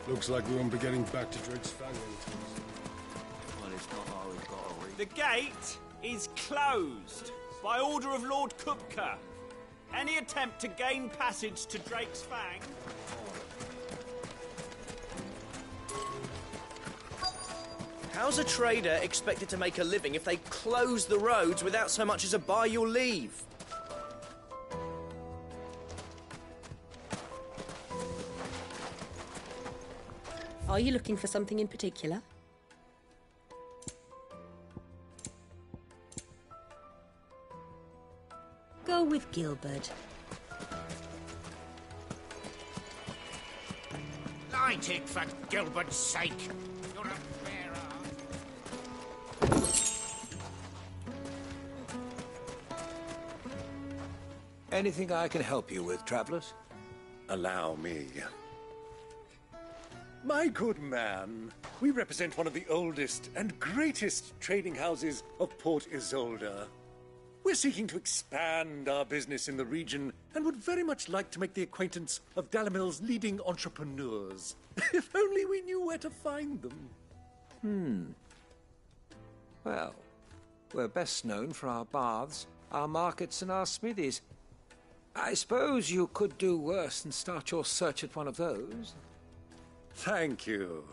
Looks like we won't be getting back to Drake's Fang anytime soon. Well, it's not like we've got a reason. The gate is closed by order of Lord Kupka. Any attempt to gain passage to Drake's Fang... How's a trader expected to make a living if they close the roads without so much as a buy your leave? Are you looking for something in particular? Go with Gilbert. Light it for Gilbert's sake. You're a bearer. Anything I can help you with, travellers? Allow me. My good man, we represent one of the oldest and greatest trading houses of Port Isolde. We're seeking to expand our business in the region and would very much like to make the acquaintance of Dalamil's leading entrepreneurs. If only we knew where to find them. Well, we're best known for our baths, our markets and our smithies. I suppose you could do worse than start your search at one of those. Thank you.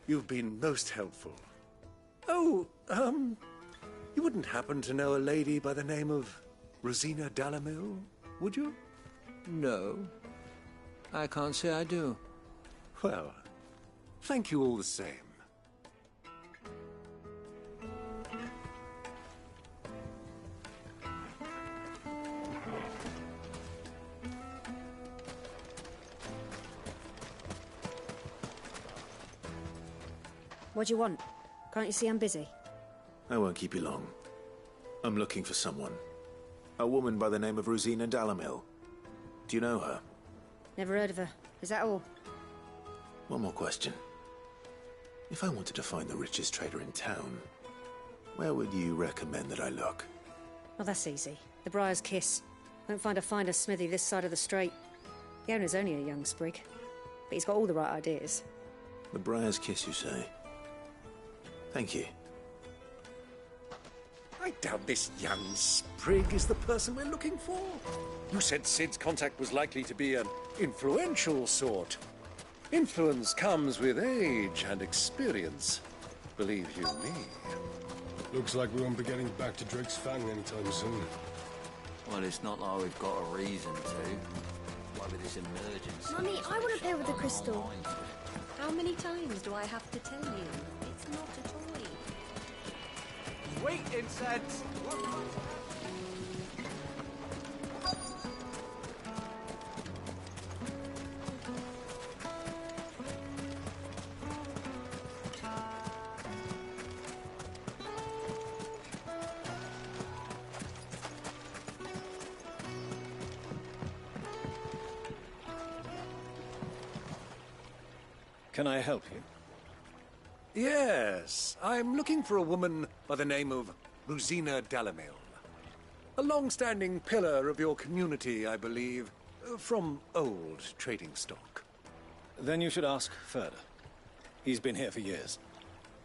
You've been most helpful. Oh, you wouldn't happen to know a lady by the name of Rosina Dalamil, would you? No, I can't say I do. Well, thank you all the same. What do you want? Can't you see I'm busy? I won't keep you long. I'm looking for someone. A woman by the name of Rosina Dalamil. Do you know her? Never heard of her. Is that all? One more question. If I wanted to find the richest trader in town, where would you recommend that I look? Oh, that's easy. The Briar's Kiss. Won't find a finer smithy this side of the strait. The owner's only a young sprig, but he's got all the right ideas. The Briar's Kiss, you say? Thank you. I doubt this young sprig is the person we're looking for. You said Sid's contact was likely to be an influential sort. Influence comes with age and experience. Believe you me. Looks like we won't be getting back to Drake's Fang anytime soon. Well, it's not like we've got a reason to. Why with this emergency? Mummy, I want to play with the crystal. How many times do I have to tell you? It's not a toy. Sweet incense! Can I help you? Yes, I'm looking for a woman by the name of Rosina Dalamil. A long-standing pillar of your community, I believe, from old trading stock. Then you should ask further. He's been here for years.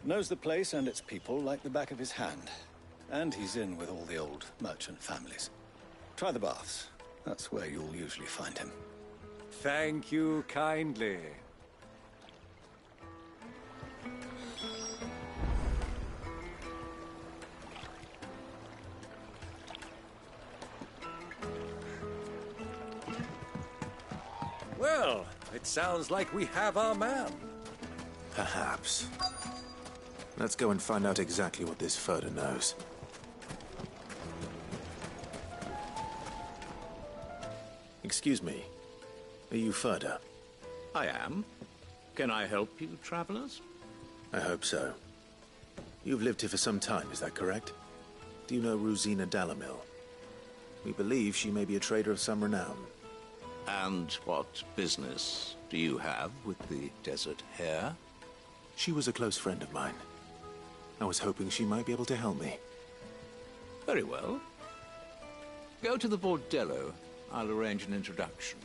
Knows the place and its people like the back of his hand. And he's in with all the old merchant families. Try the baths. That's where you'll usually find him. Thank you kindly. Well, it sounds like we have our man. Perhaps. Let's go and find out exactly what this Furder knows. Excuse me. Are you Furder? I am. Can I help you, travelers? I hope so. You've lived here for some time, is that correct? Do you know Rosina Dalamil? We believe she may be a trader of some renown. And what business do you have with the Desert Hare? She was a close friend of mine. I was hoping she might be able to help me. Very well. Go to the bordello. I'll arrange an introduction.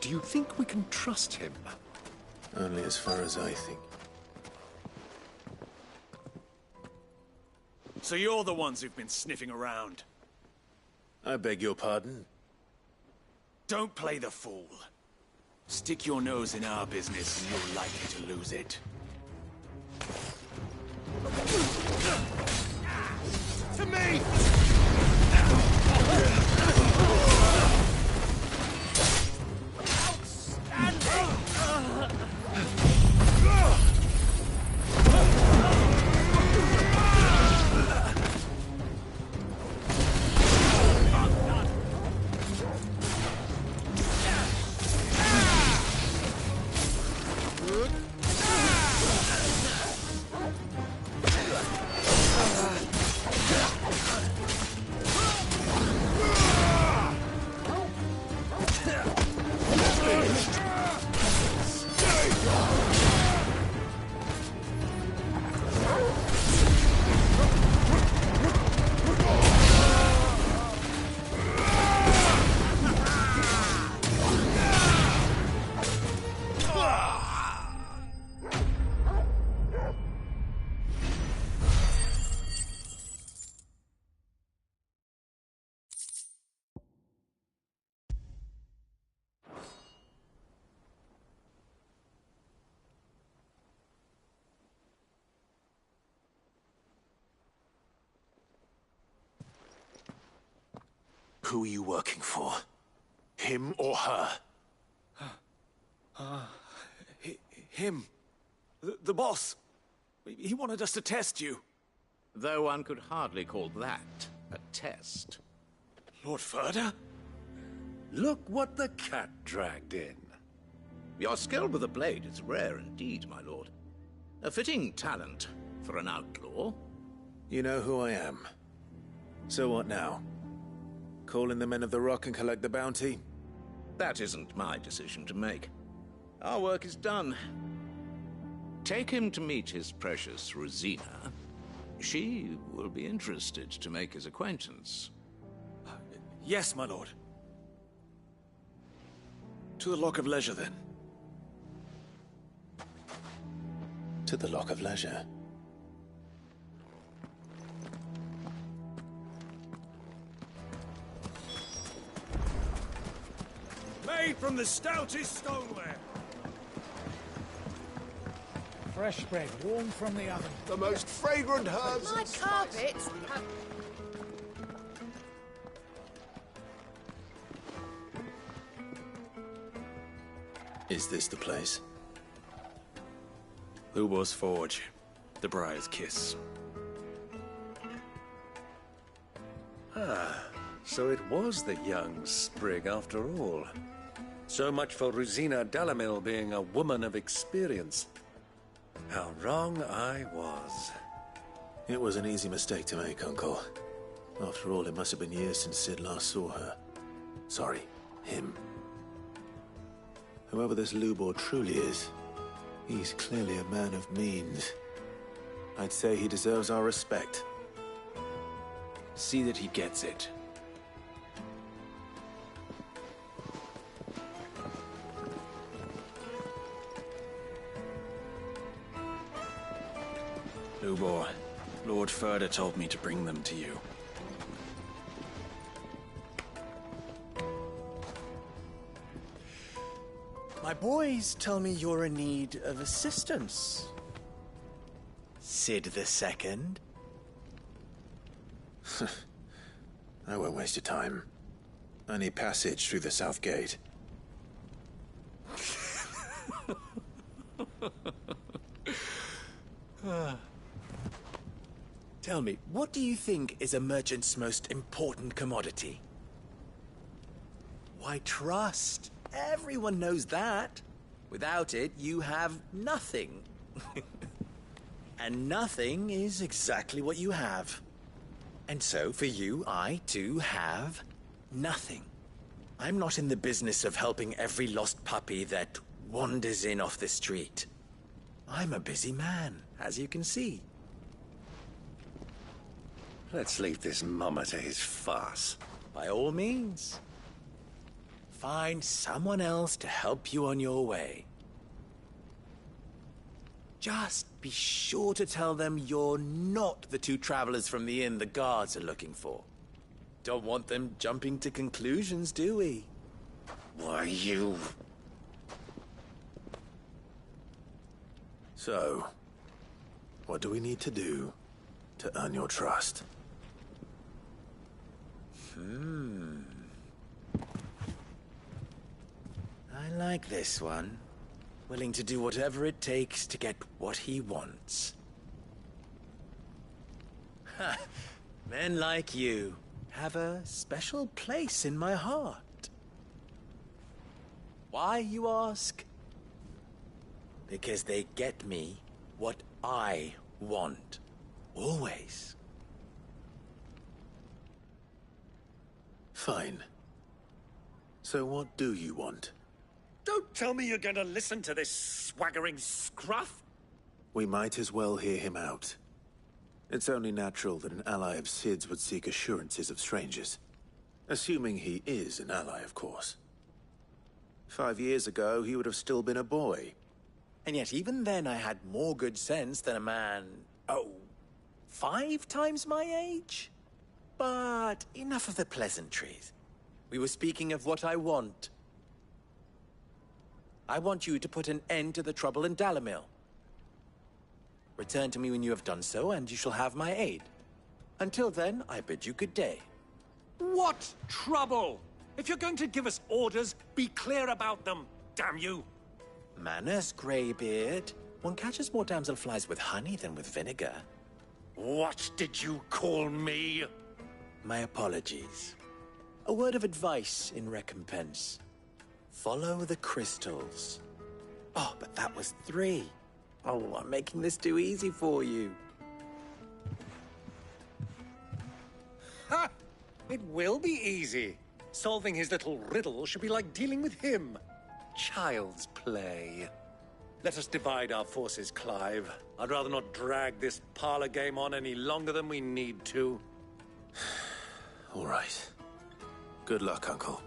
Do you think we can trust him? Only as far as I think. So you're the ones who've been sniffing around. I beg your pardon? Don't play the fool. Stick your nose in our business and you're likely to lose it. To me! Who are you working for? Him or her? Him. The boss. He wanted us to test you. Though one could hardly call that a test. Lord Ferda? Look what the cat dragged in. Your skill with a blade is rare indeed, my lord. A fitting talent for an outlaw. You know who I am. So what now? Call in the men of the Rock and collect the bounty? That isn't my decision to make. Our work is done. Take him to meet his precious Rosina. She will be interested to make his acquaintance. Yes, my lord. To the Lock of Leisure, then. To the Lock of Leisure. Made from the stoutest stoneware. Fresh bread, warm from the oven. The most fragrant herbs. My carpets. Is this the place? Lubor's Forge. The Briar's Kiss. So it was the young sprig after all. So much for Rosina Dalamil being a woman of experience. How wrong I was. It was an easy mistake to make, Uncle. After all, it must have been years since Sid last saw her. Sorry, him. Whoever this Lubor truly is, he's clearly a man of means. I'd say he deserves our respect. See that he gets it. Lubor, Lord Ferda told me to bring them to you. My boys tell me you're in need of assistance. Sid the Second. I won't waste your time. I need passage through the south gate. Tell me, what do you think is a merchant's most important commodity? Why, trust. Everyone knows that. Without it, you have nothing. And nothing is exactly what you have. And so, for you, I, too, have nothing. I'm not in the business of helping every lost puppy that wanders in off the street. I'm a busy man, as you can see. Let's leave this mummer to his farce. By all means. Find someone else to help you on your way. Just be sure to tell them you're not the two travelers from the inn the guards are looking for. Don't want them jumping to conclusions, do we? Why, you... So, what do we need to do to earn your trust? I like this one. Willing to do whatever it takes to get what he wants. Ha! Men like you have a special place in my heart. Why, you ask? Because they get me what I want. Always. Fine. So what do you want? Don't tell me you're going to listen to this swaggering scruff! We might as well hear him out. It's only natural that an ally of Sid's would seek assurances of strangers. Assuming he is an ally, of course. 5 years ago, he would have still been a boy. And yet even then I had more good sense than a man, 5 times my age? But enough of the pleasantries. We were speaking of what I want. I want you to put an end to the trouble in Dalamil. Return to me when you have done so, and you shall have my aid. Until then, I bid you good day. What trouble? If you're going to give us orders, be clear about them, damn you! Manners, Greybeard. One catches more damselflies with honey than with vinegar. What did you call me? My apologies. A word of advice in recompense. Follow the crystals. Oh, but that was 3. Oh, I'm making this too easy for you. Ha! It will be easy. Solving his little riddle should be like dealing with him. Child's play. Let us divide our forces, Clive. I'd rather not drag this parlor game on any longer than we need to. All right. Good luck, Uncle.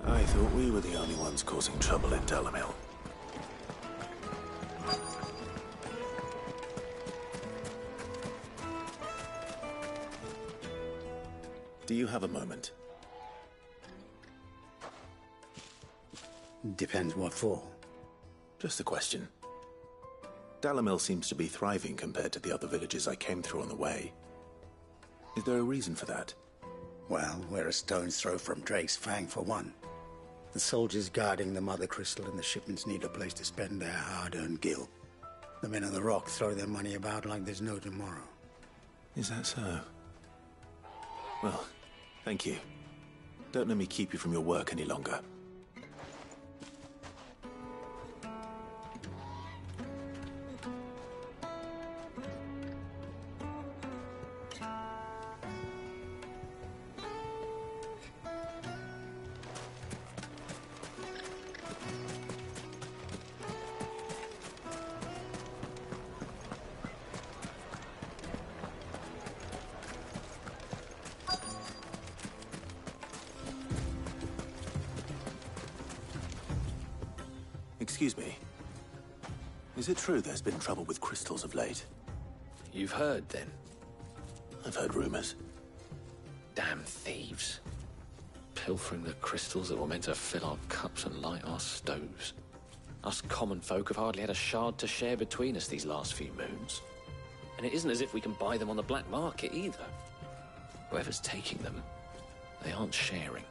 I thought we were the only ones causing trouble in Dalamil. Do you have a moment? Depends what for. Just a question. Dalamil seems to be thriving compared to the other villages I came through on the way. Is there a reason for that? Well, we're a stone's throw from Drake's Fang, for one. The soldiers guarding the Mother Crystal and the shipments need a place to spend their hard-earned gil. The men of the Rock throw their money about like there's no tomorrow. Is that so? Well, thank you. Don't let me keep you from your work any longer. Excuse me. Is it true there's been trouble with crystals of late? You've heard, then? I've heard rumors. Damn thieves. Pilfering the crystals that were meant to fill our cups and light our stoves. Us common folk have hardly had a shard to share between us these last few moons. And it isn't as if we can buy them on the black market, either. Whoever's taking them, they aren't sharing.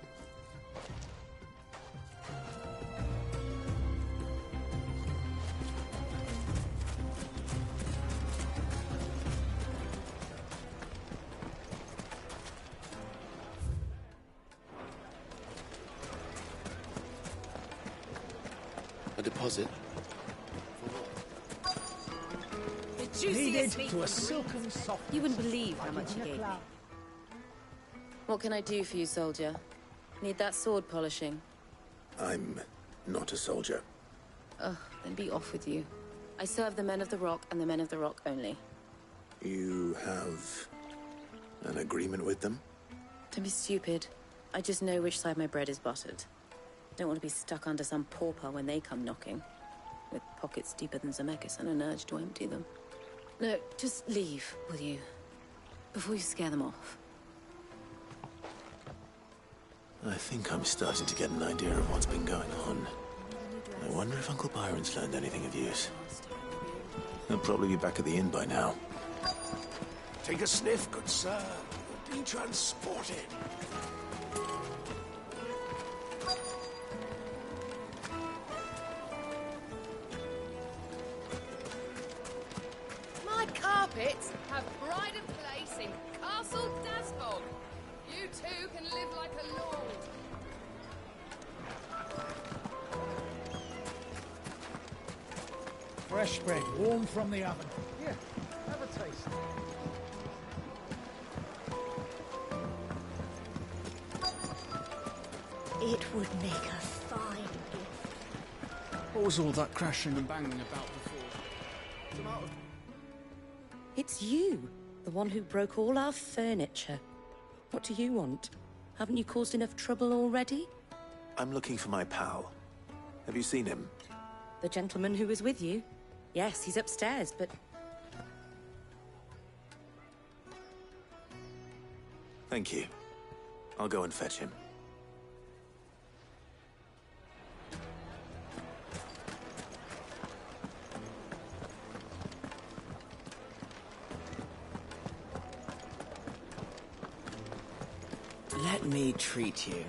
A deposit? Kneaded to a silken soft. You wouldn't believe how much he gave me. What can I do for you, soldier? Need that sword polishing? I'm not a soldier. Ugh, then be off with you. I serve the men of the Rock and the men of the Rock only. You have an agreement with them? Don't be stupid. I just know which side my bread is buttered. Don't want to be stuck under some pauper when they come knocking. With pockets deeper than Zemeckis and an urge to empty them. No, just leave, will you? Before you scare them off. I think I'm starting to get an idea of what's been going on. I wonder if Uncle Byron's learned anything of use. He'll probably be back at the inn by now. Take a sniff, good sir. Be transported. My carpets have pride of place in Castle Dasbog. You too can live like a lord. Fresh bread, warm from the oven. Here, have a taste. It would make a fine gift. What was all that crashing and banging about before? It's you, the one who broke all our furniture. What do you want? Haven't you caused enough trouble already? I'm looking for my pal. Have you seen him? The gentleman who was with you? Yes, he's upstairs, but... Thank you. I'll go and fetch him. Let me treat you.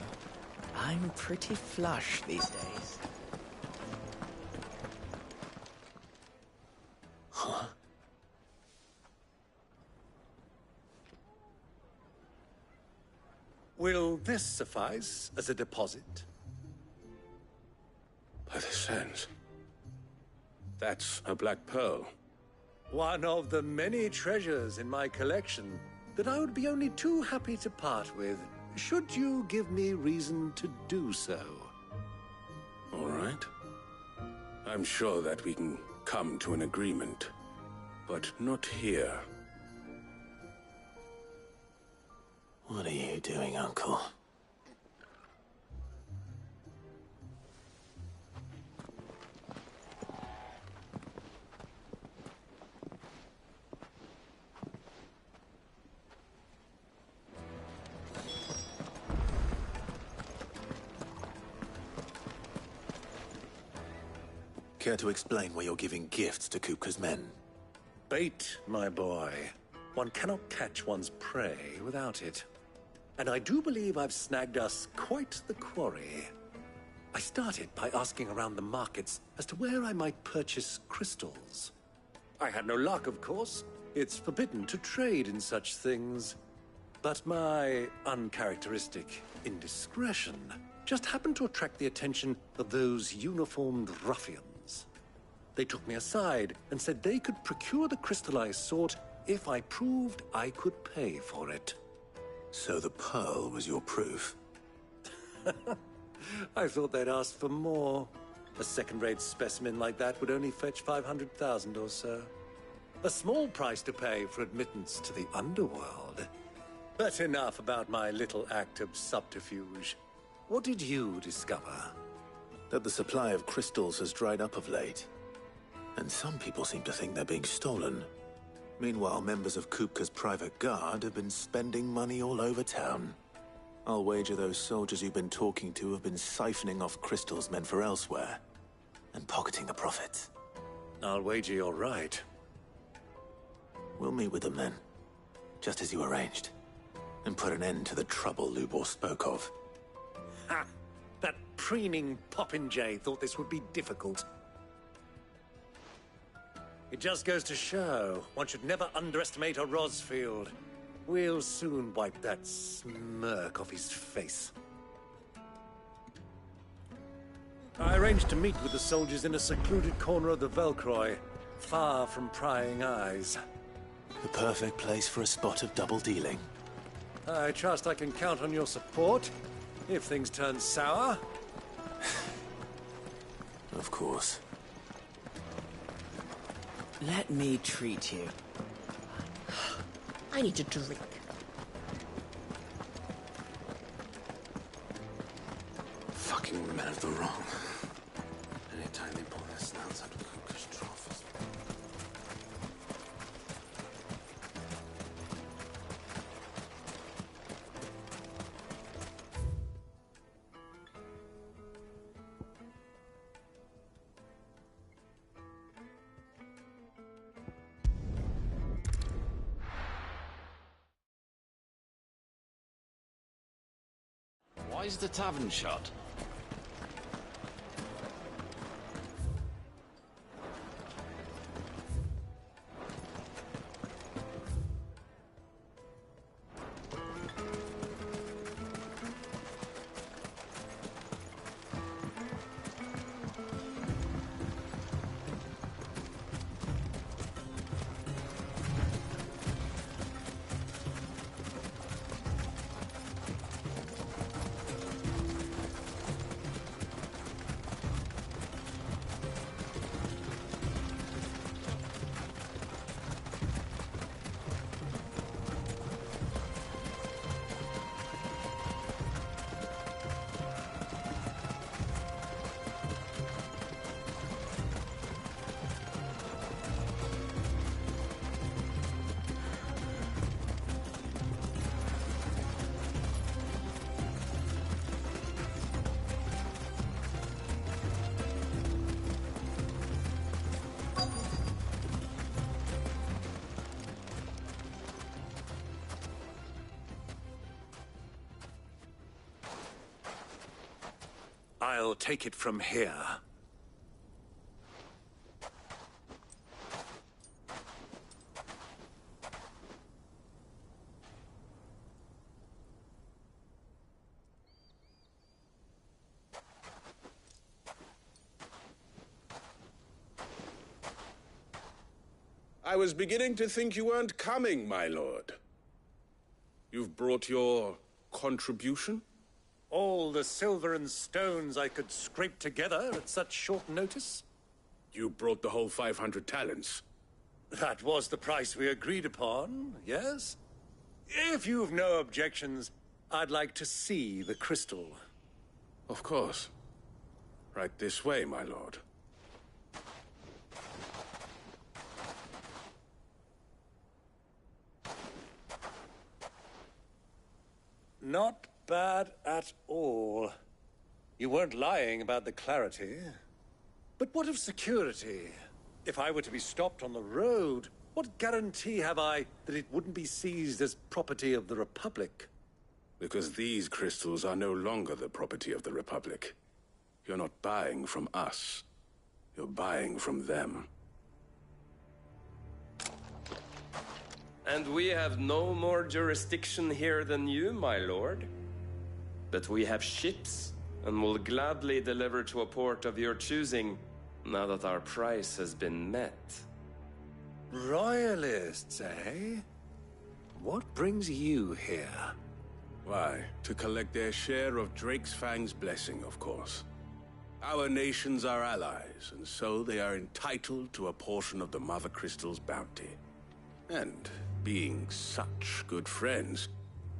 I'm pretty flush these days. Huh? Will this suffice as a deposit? By the sands. That's a black pearl. One of the many treasures in my collection that I would be only too happy to part with, should you give me reason to do so. All right. I'm sure that we can come to an agreement, but not here. What are you doing, Uncle? Care to explain why you're giving gifts to Kupka's men? Bait, my boy. One cannot catch one's prey without it. And I do believe I've snagged us quite the quarry. I started by asking around the markets as to where I might purchase crystals. I had no luck, of course. It's forbidden to trade in such things. But my uncharacteristic indiscretion just happened to attract the attention of those uniformed ruffians. They took me aside and said they could procure the crystal I sought if I proved I could pay for it. So the pearl was your proof? I thought they'd ask for more. A second-rate specimen like that would only fetch 500,000 or so. A small price to pay for admittance to the underworld. But enough about my little act of subterfuge. What did you discover? That the supply of crystals has dried up of late. And some people seem to think they're being stolen. Meanwhile, members of Kupka's private guard have been spending money all over town. I'll wager those soldiers you've been talking to have been siphoning off crystals meant for elsewhere, and pocketing the profits. I'll wager you're right. We'll meet with them then, just as you arranged, and put an end to the trouble Lubor spoke of. Ha! That preening popinjay thought this would be difficult. It just goes to show one should never underestimate a Rosfield. We'll soon wipe that smirk off his face. I arranged to meet with the soldiers in a secluded corner of the Velcroy. far from prying eyes. The perfect place for a spot of double dealing. I trust I can count on your support if things turn sour. Of course. Let me treat you. I need a drink. Fucking men of the wrong. Anytime they pull their snouts out of the cook's trough. Why is the tavern shut? I'll take it from here. I was beginning to think you weren't coming, my lord. You've brought your contribution? All the silver and stones I could scrape together at such short notice? You brought the whole 500 talents. That was the price we agreed upon, yes? If you've no objections, I'd like to see the crystal. Of course. Right this way, my lord. Not bad at all. You weren't lying about the clarity. But what of security? If I were to be stopped on the road, what guarantee have I that it wouldn't be seized as property of the Republic? Because these crystals are no longer the property of the Republic. You're not buying from us. You're buying from them. And we have no more jurisdiction here than you, my lord. But we have ships, and will gladly deliver to a port of your choosing, now that our price has been met. Royalists, eh? What brings you here? Why, to collect their share of Drake's Fang's blessing, of course. Our nations are allies, and so they are entitled to a portion of the Mother Crystal's bounty. And being such good friends,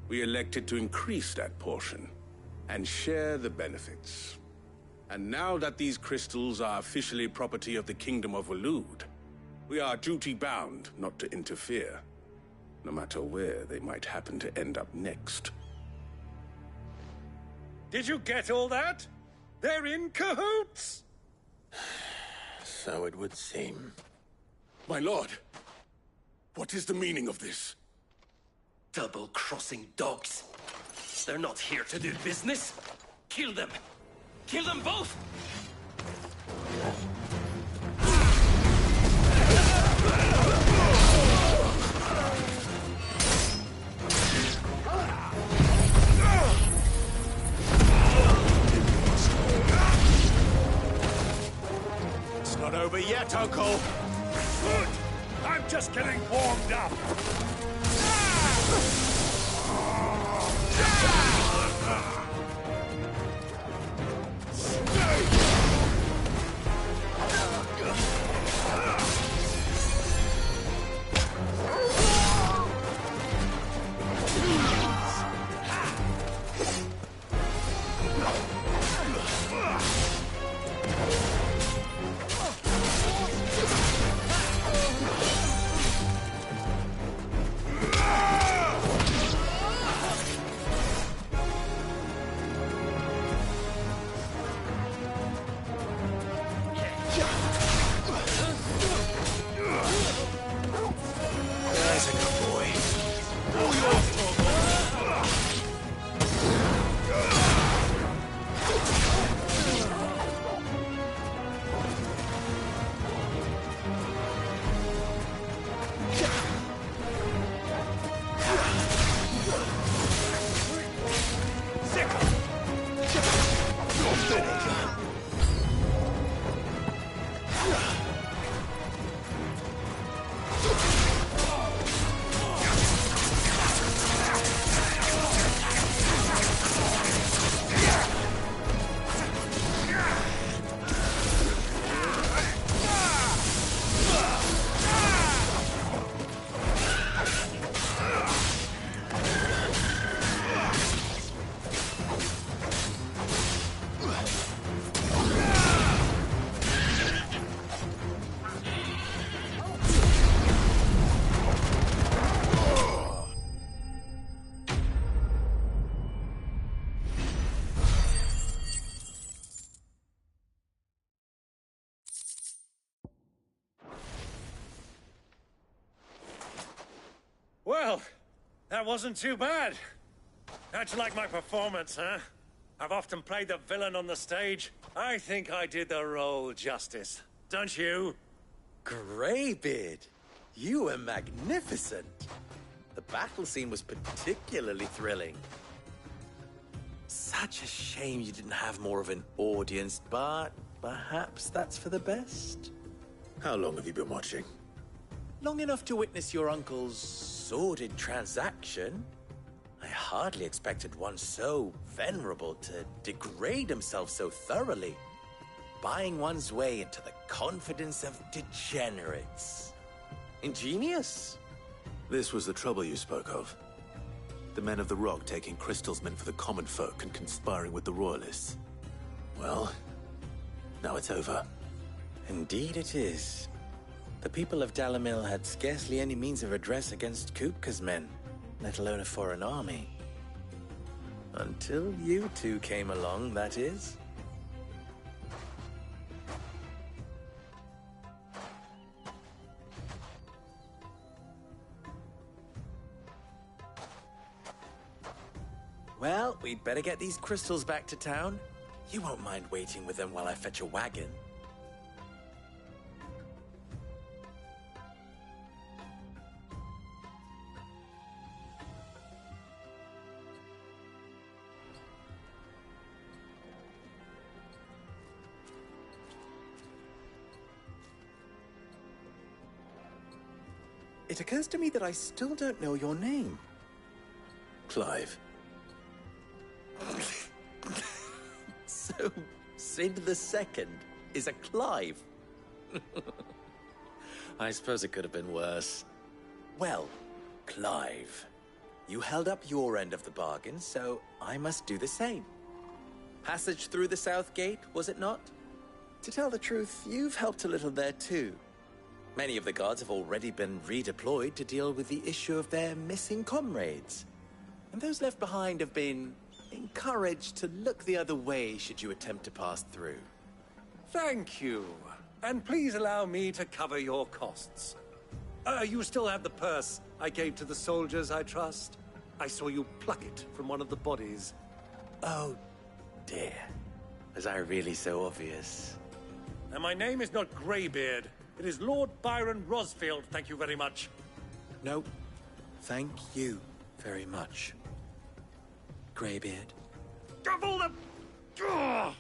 we elected to increase that portion and share the benefits. And now that these crystals are officially property of the Kingdom of Waloed, we are duty-bound not to interfere, no matter where they might happen to end up next. Did you get all that? They're in cahoots! So it would seem. My lord, what is the meaning of this? Double-crossing dogs. They're not here to do business. Kill them! Kill them both! It's not over yet, Uncle. Good! I'm just getting warmed up. There's a good boy. Well, that wasn't too bad. How'd you like my performance, huh? I've often played the villain on the stage. I think I did the role justice. Don't you? Greybeard, you were magnificent. The battle scene was particularly thrilling. Such a shame you didn't have more of an audience, but perhaps that's for the best. How long have you been watching? Long enough to witness your uncle's sordid transaction. I hardly expected one so venerable to degrade himself so thoroughly, buying one's way into the confidence of degenerates. Ingenious. This was the trouble you spoke of. The men of the Rock taking crystals meant for the common folk and conspiring with the Royalists. Well, now it's over. Indeed it is. The people of Dalamil had scarcely any means of redress against Kupka's men, let alone a foreign army. Until you two came along, that is. Well, we'd better get these crystals back to town. You won't mind waiting with them while I fetch a wagon. It occurs to me that I still don't know your name. Clive. So, Sid the Second is a Clive. I suppose it could have been worse. Well, Clive, you held up your end of the bargain, so I must do the same. Passage through the South Gate, was it not? To tell the truth, you've helped a little there too. Many of the guards have already been redeployed to deal with the issue of their missing comrades. And those left behind have been encouraged to look the other way should you attempt to pass through. Thank you. And please allow me to cover your costs. You still have the purse I gave to the soldiers, I trust? I saw you pluck it from one of the bodies. Oh, dear. Was I really so obvious? And my name is not Greybeard. It is Lord Byron Rosfield, thank you very much. No, thank you very much, Greybeard. Of all the... Ugh!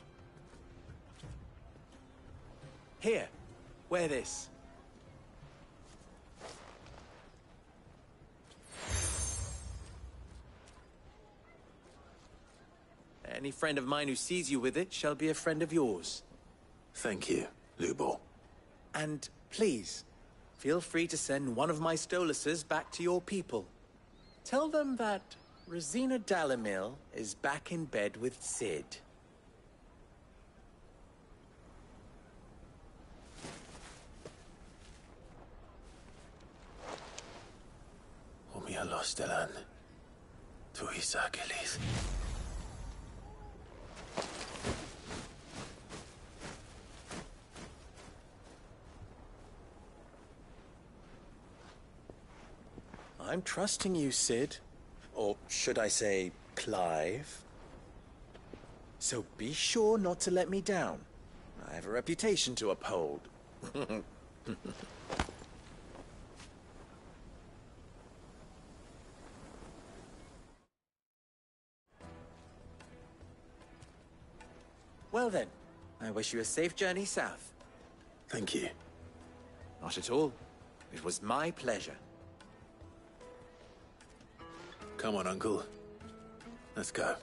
Here, wear this. Any friend of mine who sees you with it shall be a friend of yours. Thank you, Lubor. And please, feel free to send one of my Stoluses back to your people. Tell them that Rosina Dalamil is back in bed with Sid. Umialos delan. Tu isakelis. I'm trusting you, Sid. Or should I say, Clive? So be sure not to let me down. I have a reputation to uphold. Well then, I wish you a safe journey south. Thank you. Not at all. It was my pleasure. Come on, Uncle. Let's go.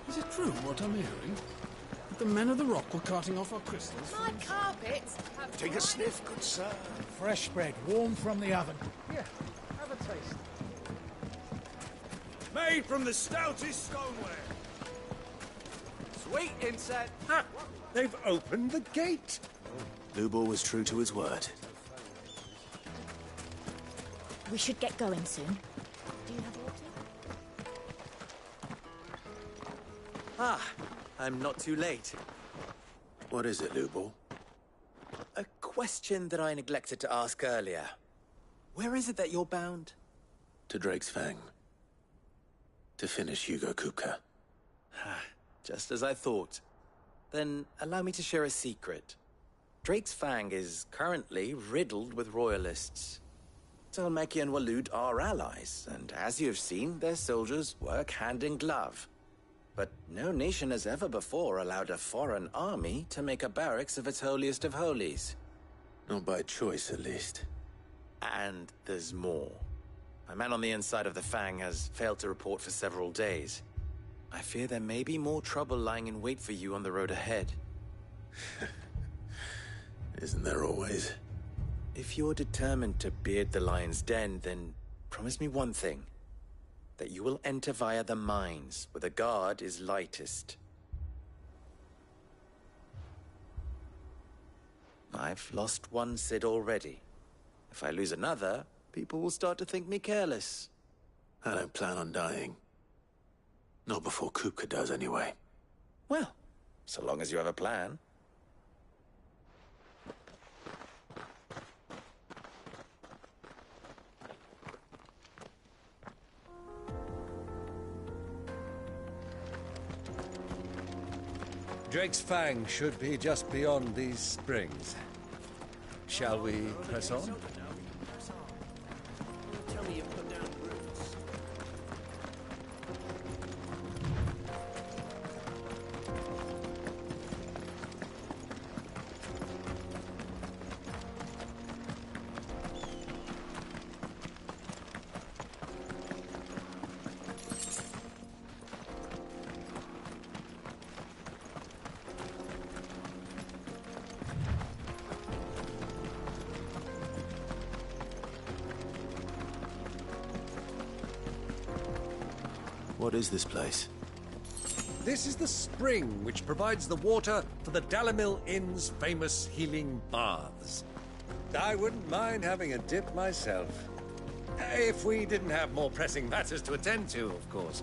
Is it true what I'm hearing? That the men of the rock were carting off our crystals? My carpets have Take a sniff, good sir. Fresh bread, warm from the oven. Here, have a taste. Made from the stoutest stoneware. Sweet insect. Ha! They've opened the gate. Lubor was true to his word. We should get going soon. Do you have water? Ah, I'm not too late. What is it, Lubor? A question that I neglected to ask earlier. Where is it that you're bound? To Drake's Fang. To finish Hugo Kupka. Just as I thought. Then allow me to share a secret. Drake's Fang is currently riddled with royalists. Talmeki and Walud are allies, and as you have seen, their soldiers work hand in glove. But no nation has ever before allowed a foreign army to make a barracks of its holiest of holies. Not by choice, at least. And there's more. A man on the inside of the Fang has failed to report for several days. I fear there may be more trouble lying in wait for you on the road ahead. Isn't there always? If you're determined to beard the lion's den, then promise me one thing. That you will enter via the mines, where the guard is lightest. I've lost one Sid already. If I lose another, people will start to think me careless. I don't plan on dying. Not before Kupka does, anyway. Well, so long as you have a plan. Drake's Fang should be just beyond these springs. Shall we press on? Tell me you've put down roots. What is this place? This is the spring which provides the water for the Dalimil Inn's famous healing baths. I wouldn't mind having a dip myself. If we didn't have more pressing matters to attend to, of course.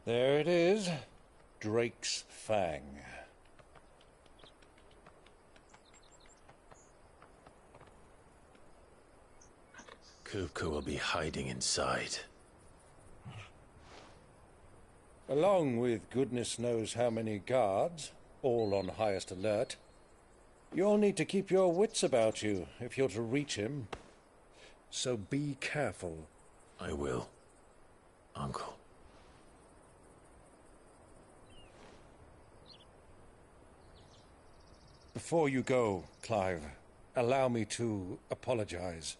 There it is, Drake's Fang. Kupka will be hiding inside. Along with goodness knows how many guards, all on highest alert. You'll need to keep your wits about you if you're to reach him. So be careful. I will, Uncle. Before you go, Clive, allow me to apologize.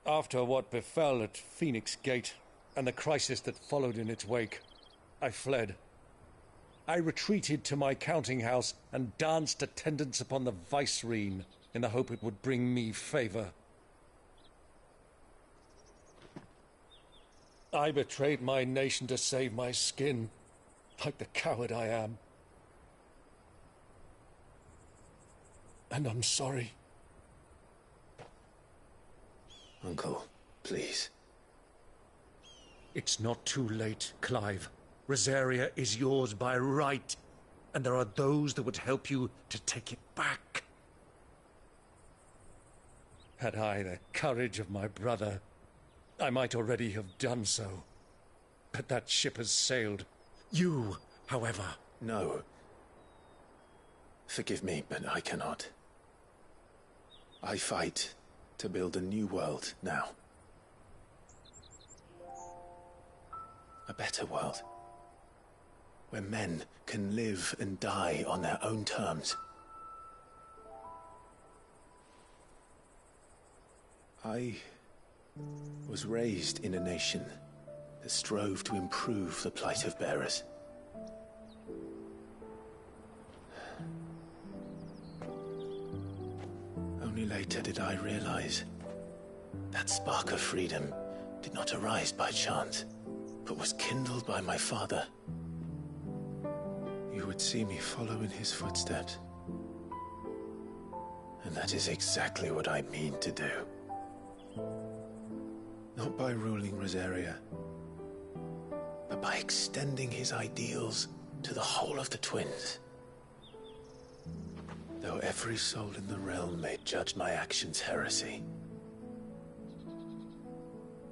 After what befell at Phoenix Gate and the crisis that followed in its wake, I fled. I retreated to my counting house and danced attendance upon the vicereine in the hope it would bring me favor. I betrayed my nation to save my skin, like the coward I am. And I'm sorry. Uncle, please. It's not too late, Clive. Rosaria is yours by right, and there are those that would help you to take it back. Had I the courage of my brother, I might already have done so. But that ship has sailed. You, however... No. Forgive me, but I cannot. I fight to build a new world now. A better world. Where men can live and die on their own terms. I was raised in a nation that strove to improve the plight of bearers. Only later did I realize that spark of freedom did not arise by chance, but was kindled by my father. You would see me follow in his footsteps. And that is exactly what I mean to do. Not by ruling Rosaria, but by extending his ideals to the whole of the twins. Though every soul in the realm may judge my actions heresy,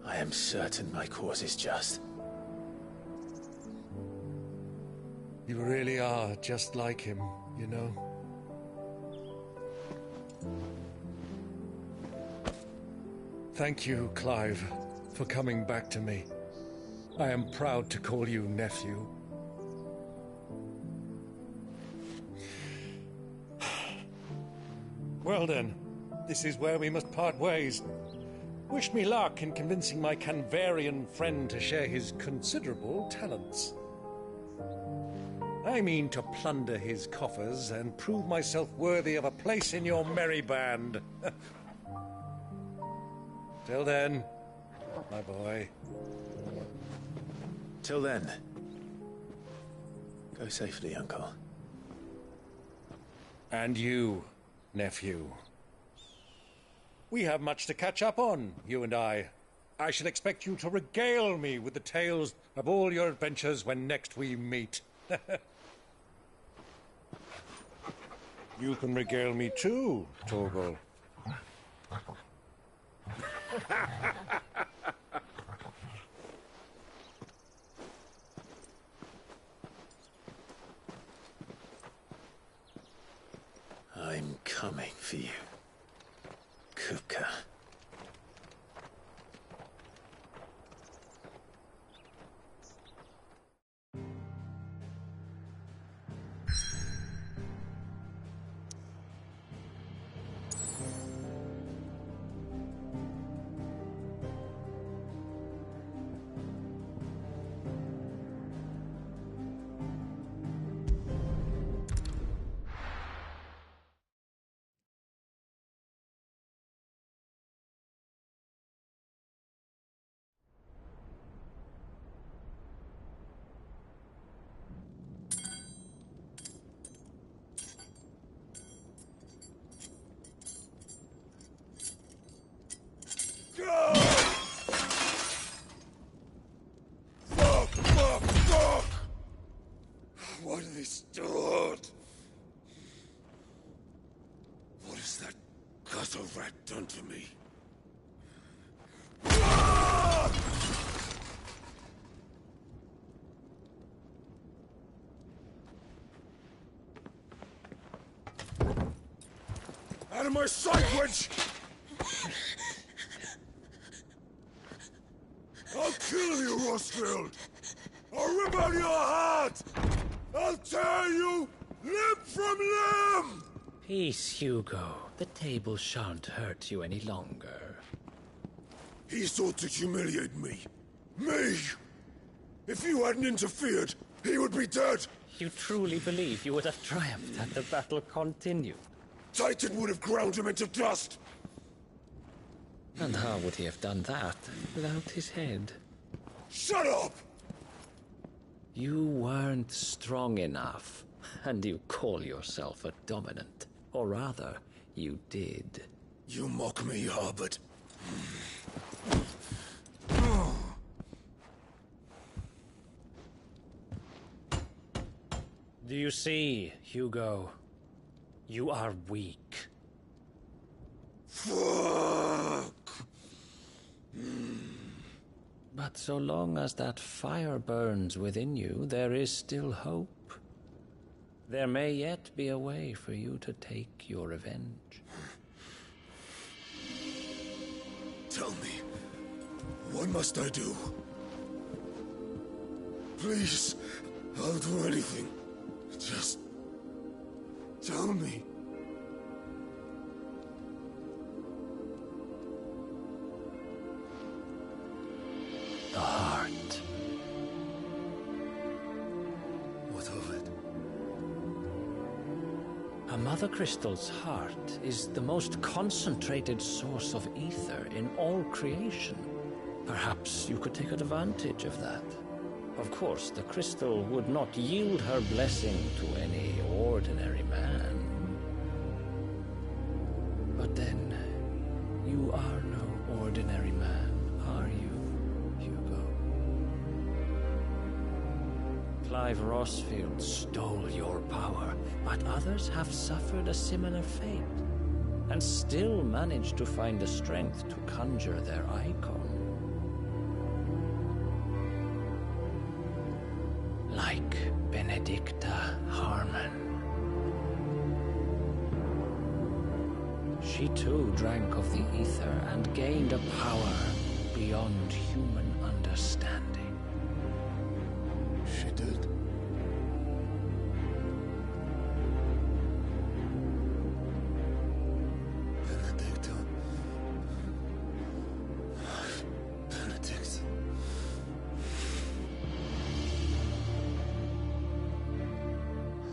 I am certain my cause is just. You really are just like him, you know. Thank you, Clive, for coming back to me. I am proud to call you nephew. Well then, this is where we must part ways. Wish me luck in convincing my Canvarian friend to share his considerable talents. I mean to plunder his coffers and prove myself worthy of a place in your merry band. Till then, my boy. Till then. Go safely, Uncle. And you, nephew. We have much to catch up on, you and I. I shall expect you to regale me with the tales of all your adventures when next we meet. You can regale me too, Torgal. I'm coming for you, Kupka. Fuck! What are they stored? What has that gutter rat done to me? Out of my sight, witch! I'll kill you, Rosfield! I'll rip out your heart! I'll tear you limb from limb! Peace, Hugo. The table shan't hurt you any longer. He sought to humiliate me. Me! If you hadn't interfered, he would be dead! You truly believe you would have triumphed had the battle continued? Titan would have ground him into dust! And how would he have done that without his head? Shut up! You weren't strong enough, and you call yourself a dominant. Or rather, you did. You mock me, Harbert. Do you see, Hugo? You are weak. Fuck! But so long as that fire burns within you, there is still hope. There may yet be a way for you to take your revenge. Tell me, what must I do? Please, I'll do anything. Just tell me. The heart. What of it? A mother crystal's heart is the most concentrated source of ether in all creation. Perhaps you could take advantage of that. Of course, the crystal would not yield her blessing to any ordinary man. But then, you are no ordinary man, are you, Hugo? Clive Rosfield stole your power, but others have suffered a similar fate, and still managed to find the strength to conjure their icon. Like Benedicta Harmon. She too drank of the ether and gained a power beyond human understanding. She did. Benedicta. Benedict.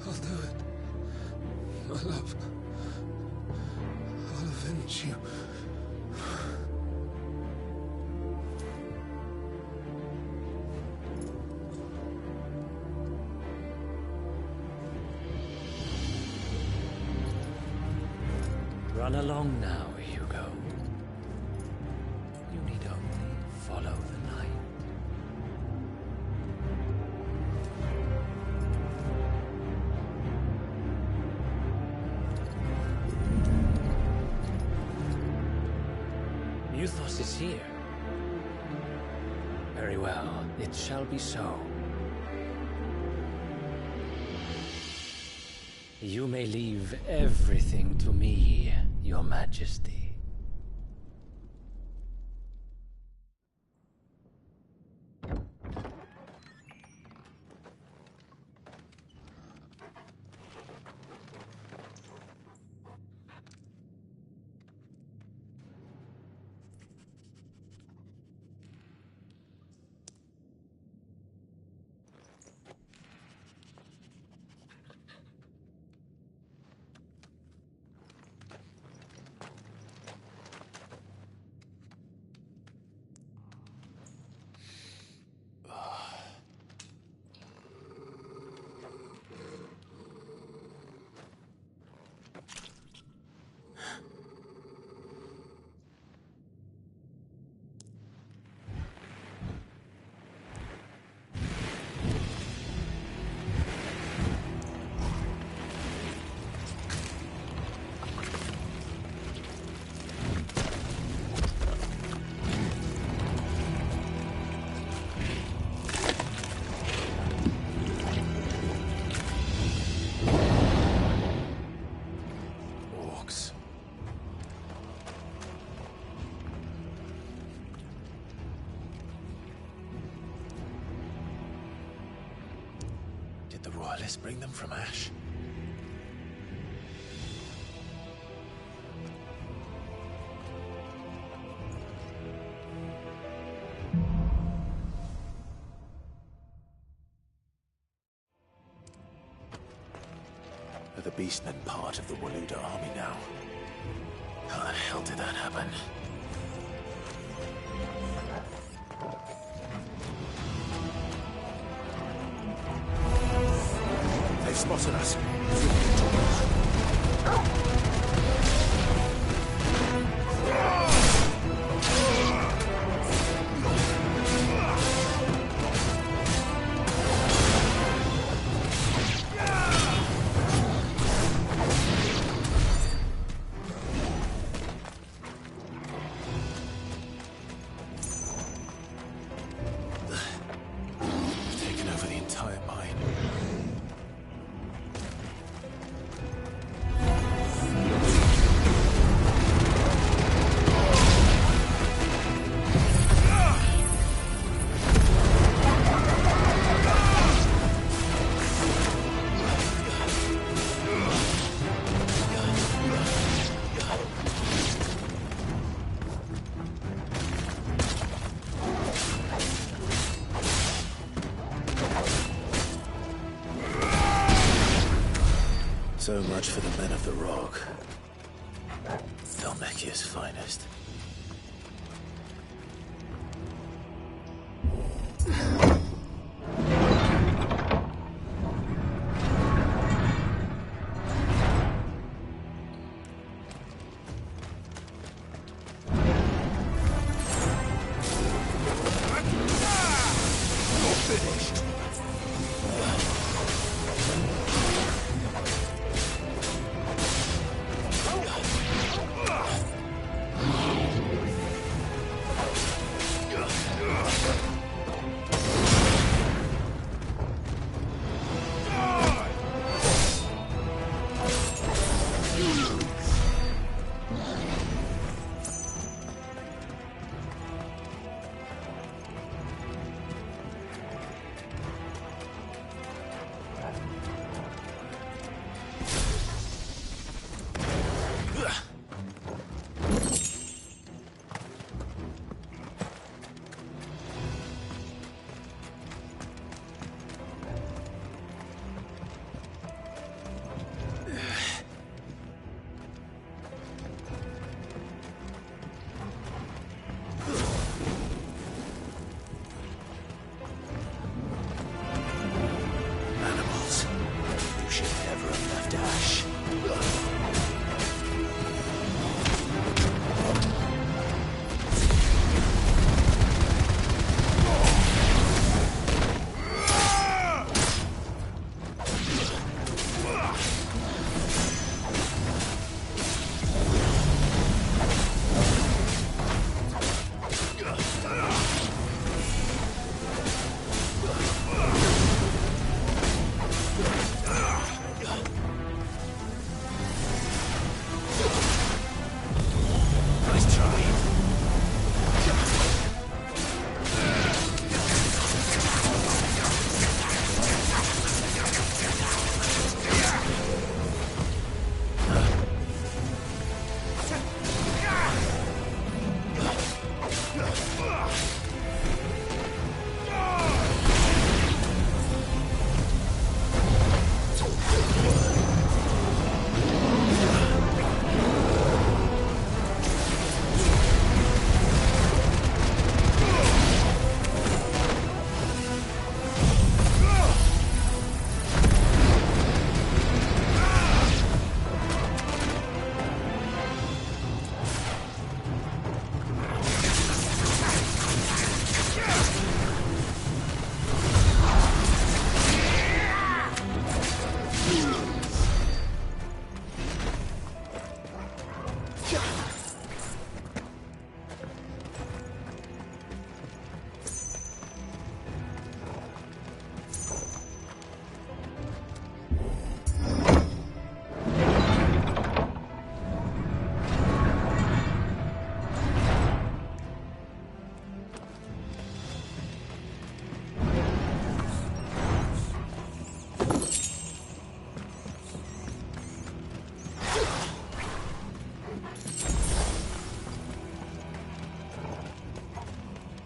I'll do it. My love. I'll avenge you. Run along now, Hugo. You need only follow the night. Muthos is here. Very well, it shall be so. You may leave everything to me, Your Majesty. Did the Royalists bring them from Ash? Are the Beastmen part of the Waluda army now? How the hell did that happen? They've spotted us. Taken over the entire mine. So much for the men of the Rock. Thalmekia's finest. Finished.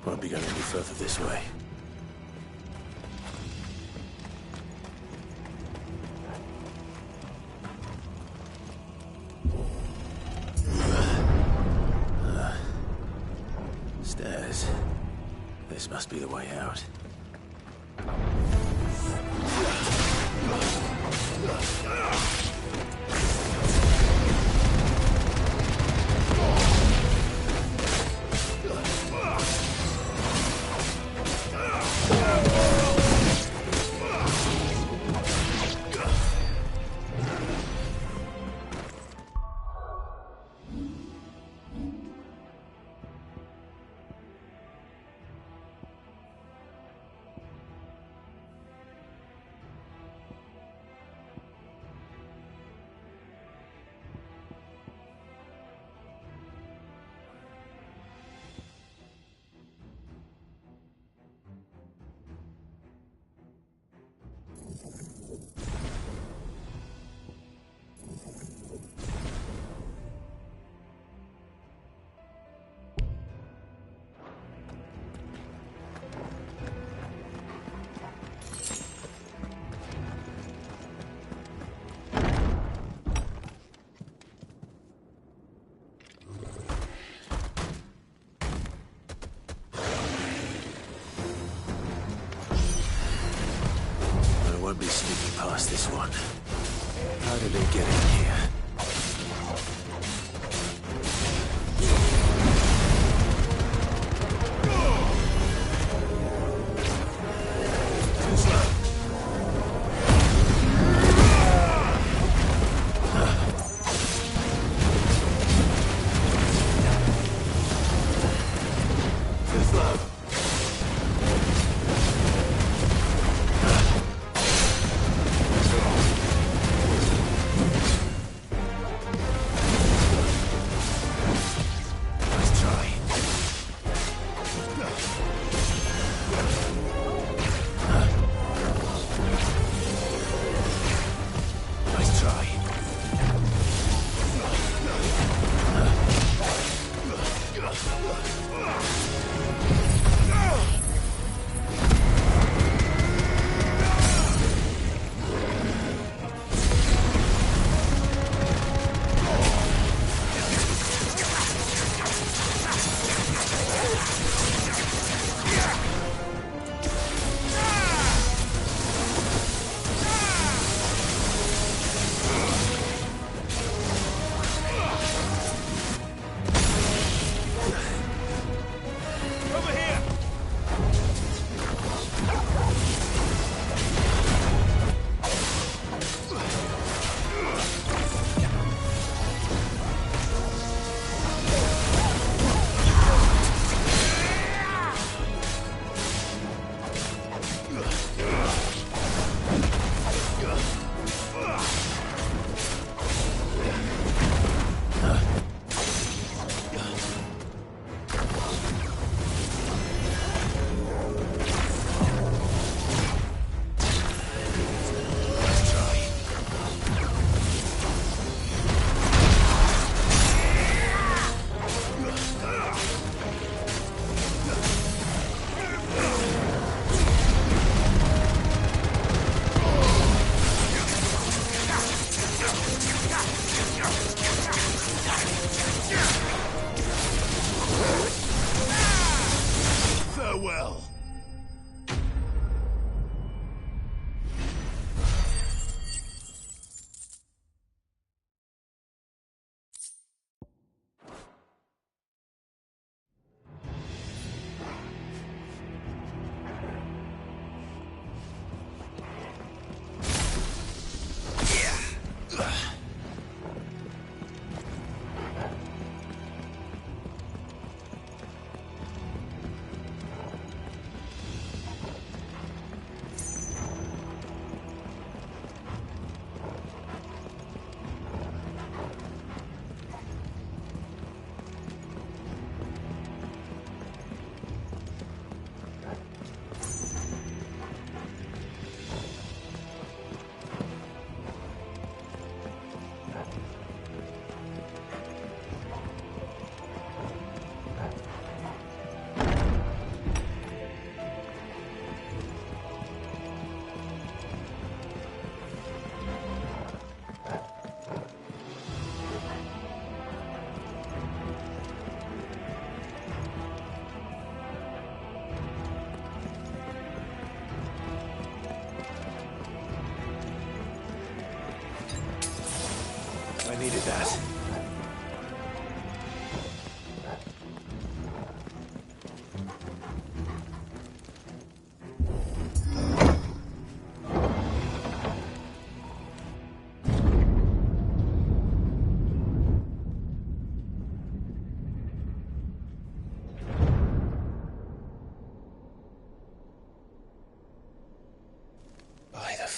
Won't be going any further this way. Stairs. This must be the way out. Won't be sneaking past this one. How did they get in here?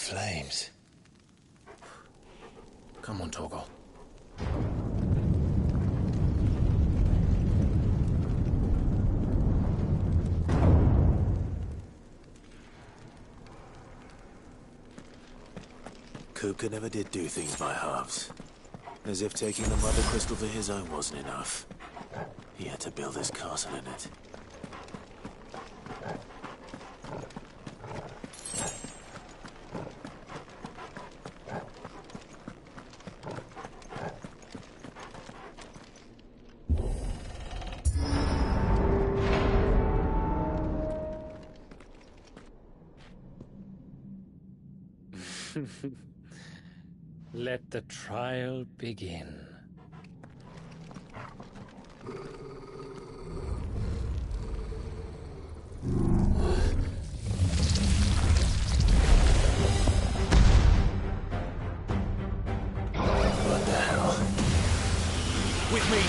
flames. Come on, Torgal. Kupka never did do things by halves. As if taking the Mother Crystal for his own wasn't enough. He had to build his castle in it. Let the trial begin. What the hell? With me,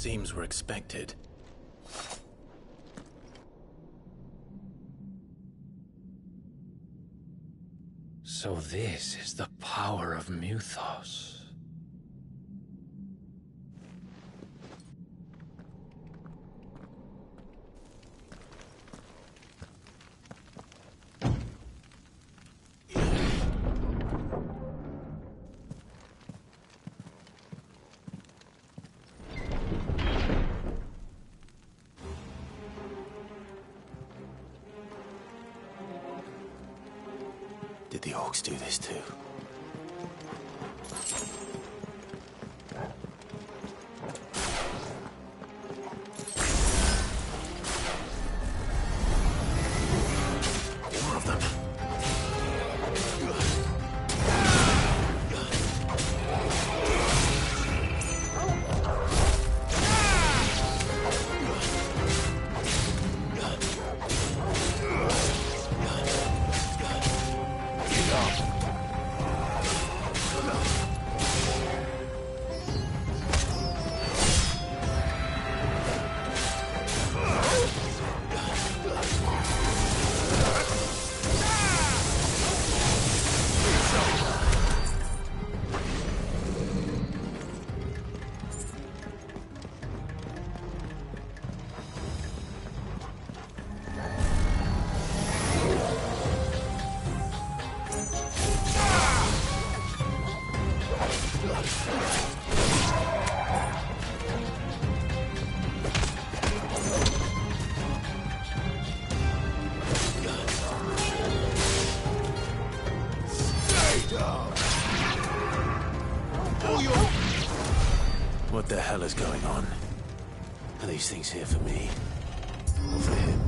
Seems we're expected. So this is the power of Muthos. Did the orcs do this too? More of them. What the hell is going on? Are these things here for me? Or for him?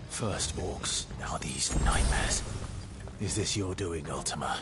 First orcs, now these nightmares. Is this your doing, Ultima?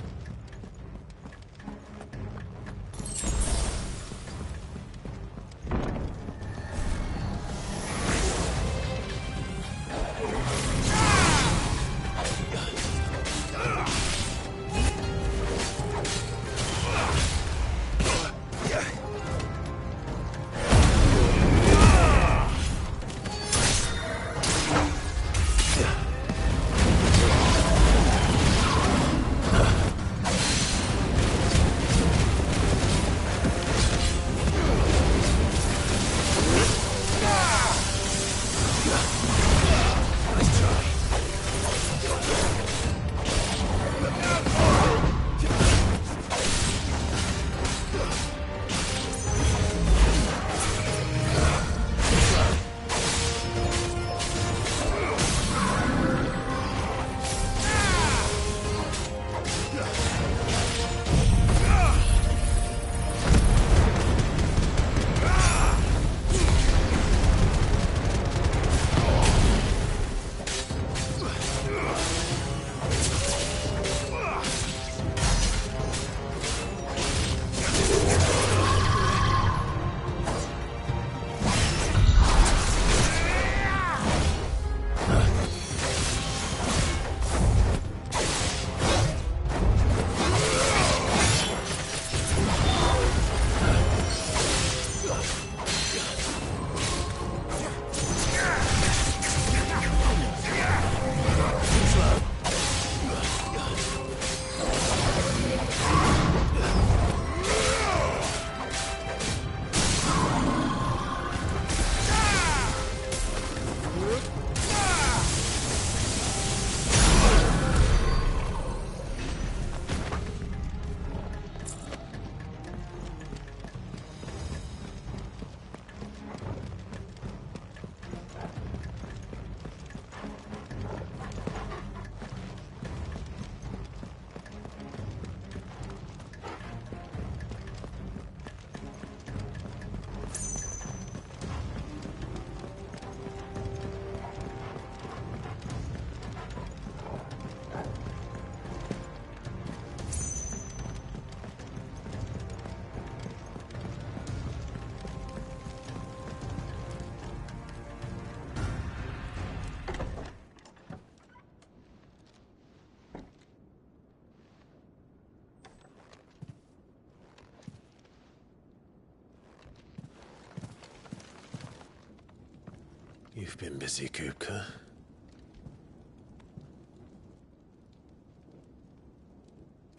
You've been busy, Kupka.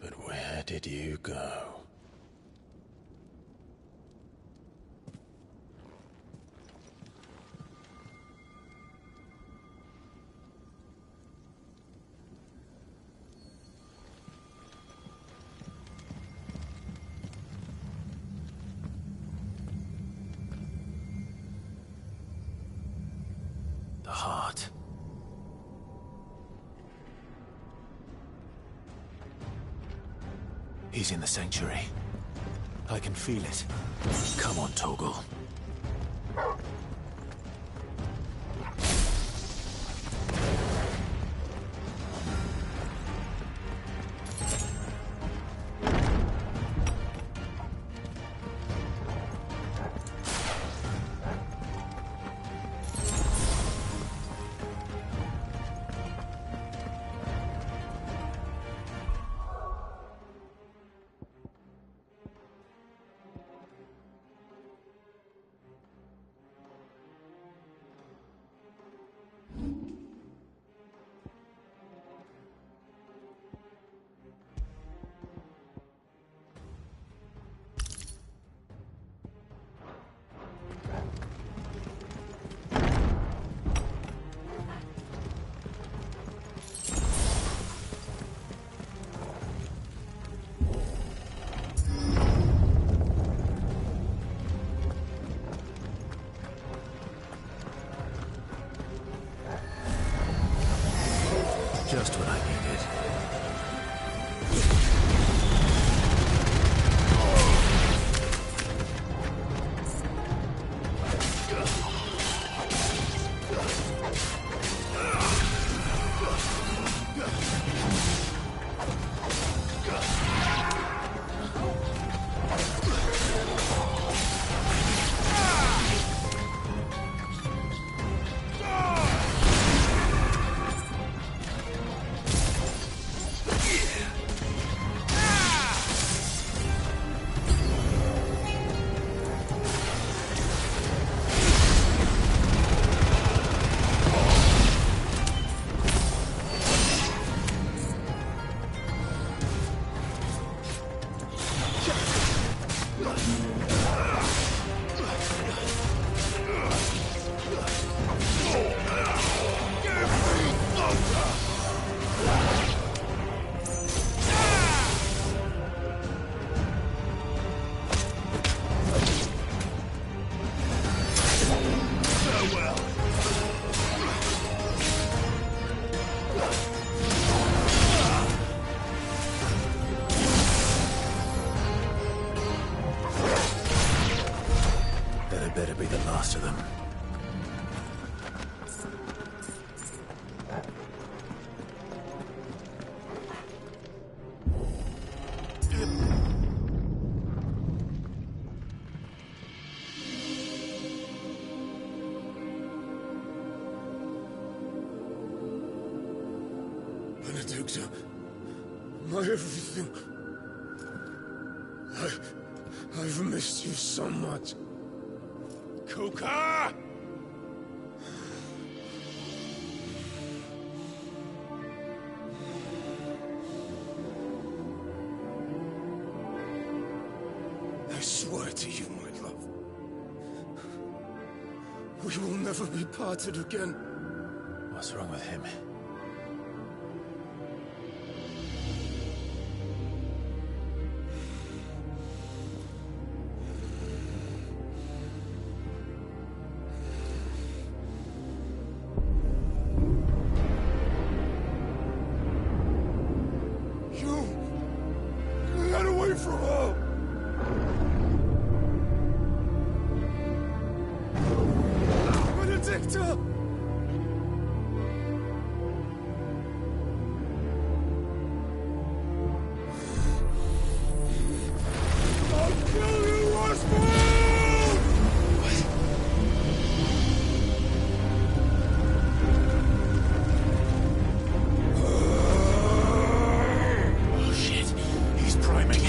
But where did you go? The heart. He's in the sanctuary. I can feel it. Come on, Toggle. Just what I needed. That better be the last of them. Benedicta, my everything. I've missed you so much. Kuka! I swear to you, my love, we will never be parted again. What's wrong with him? Get away from her! Benedicta! I'll kill you, Oswald! Oh shit, he's priming.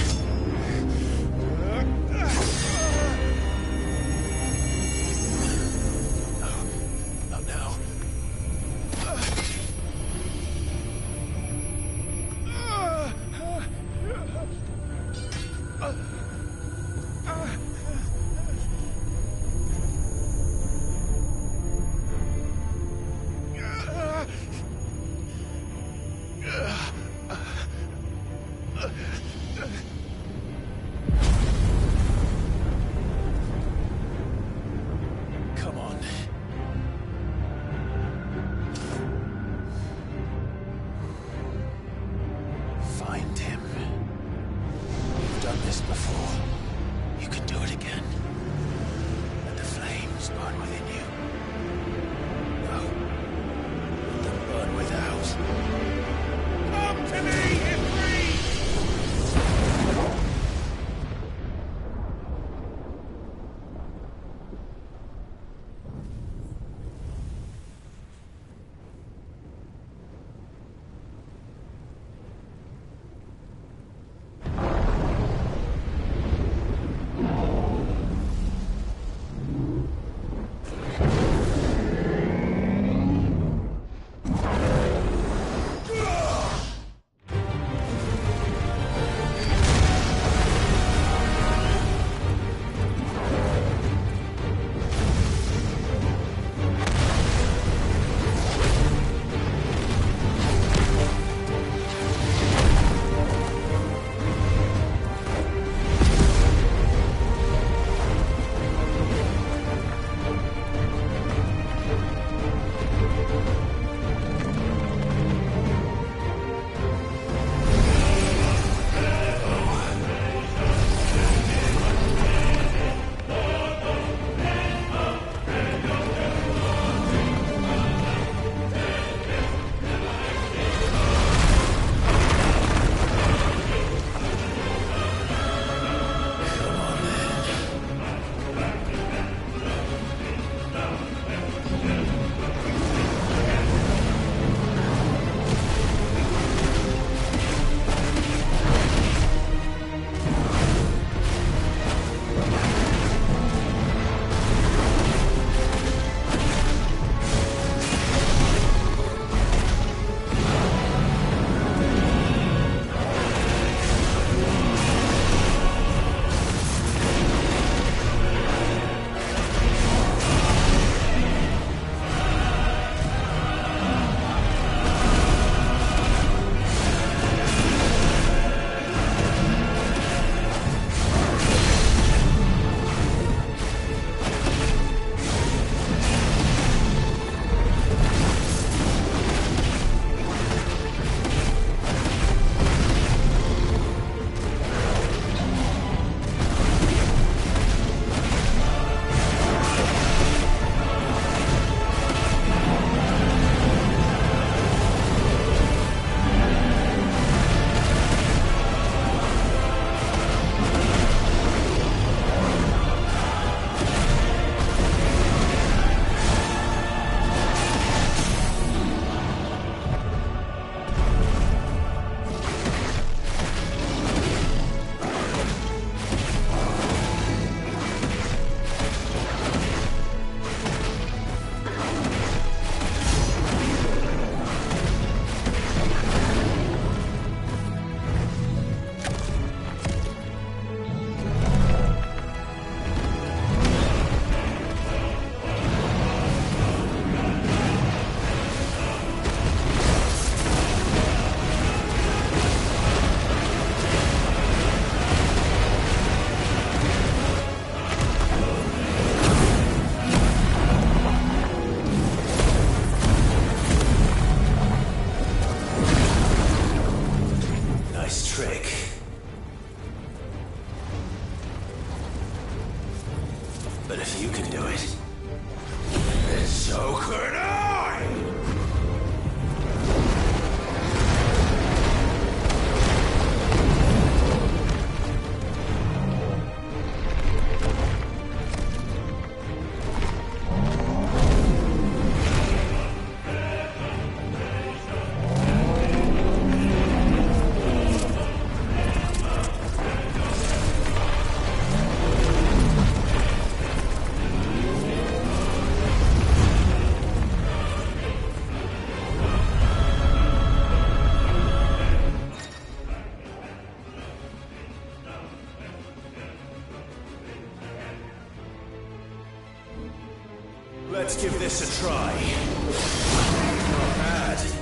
But if you can do it, then so could I! Let's give this a try. Not bad.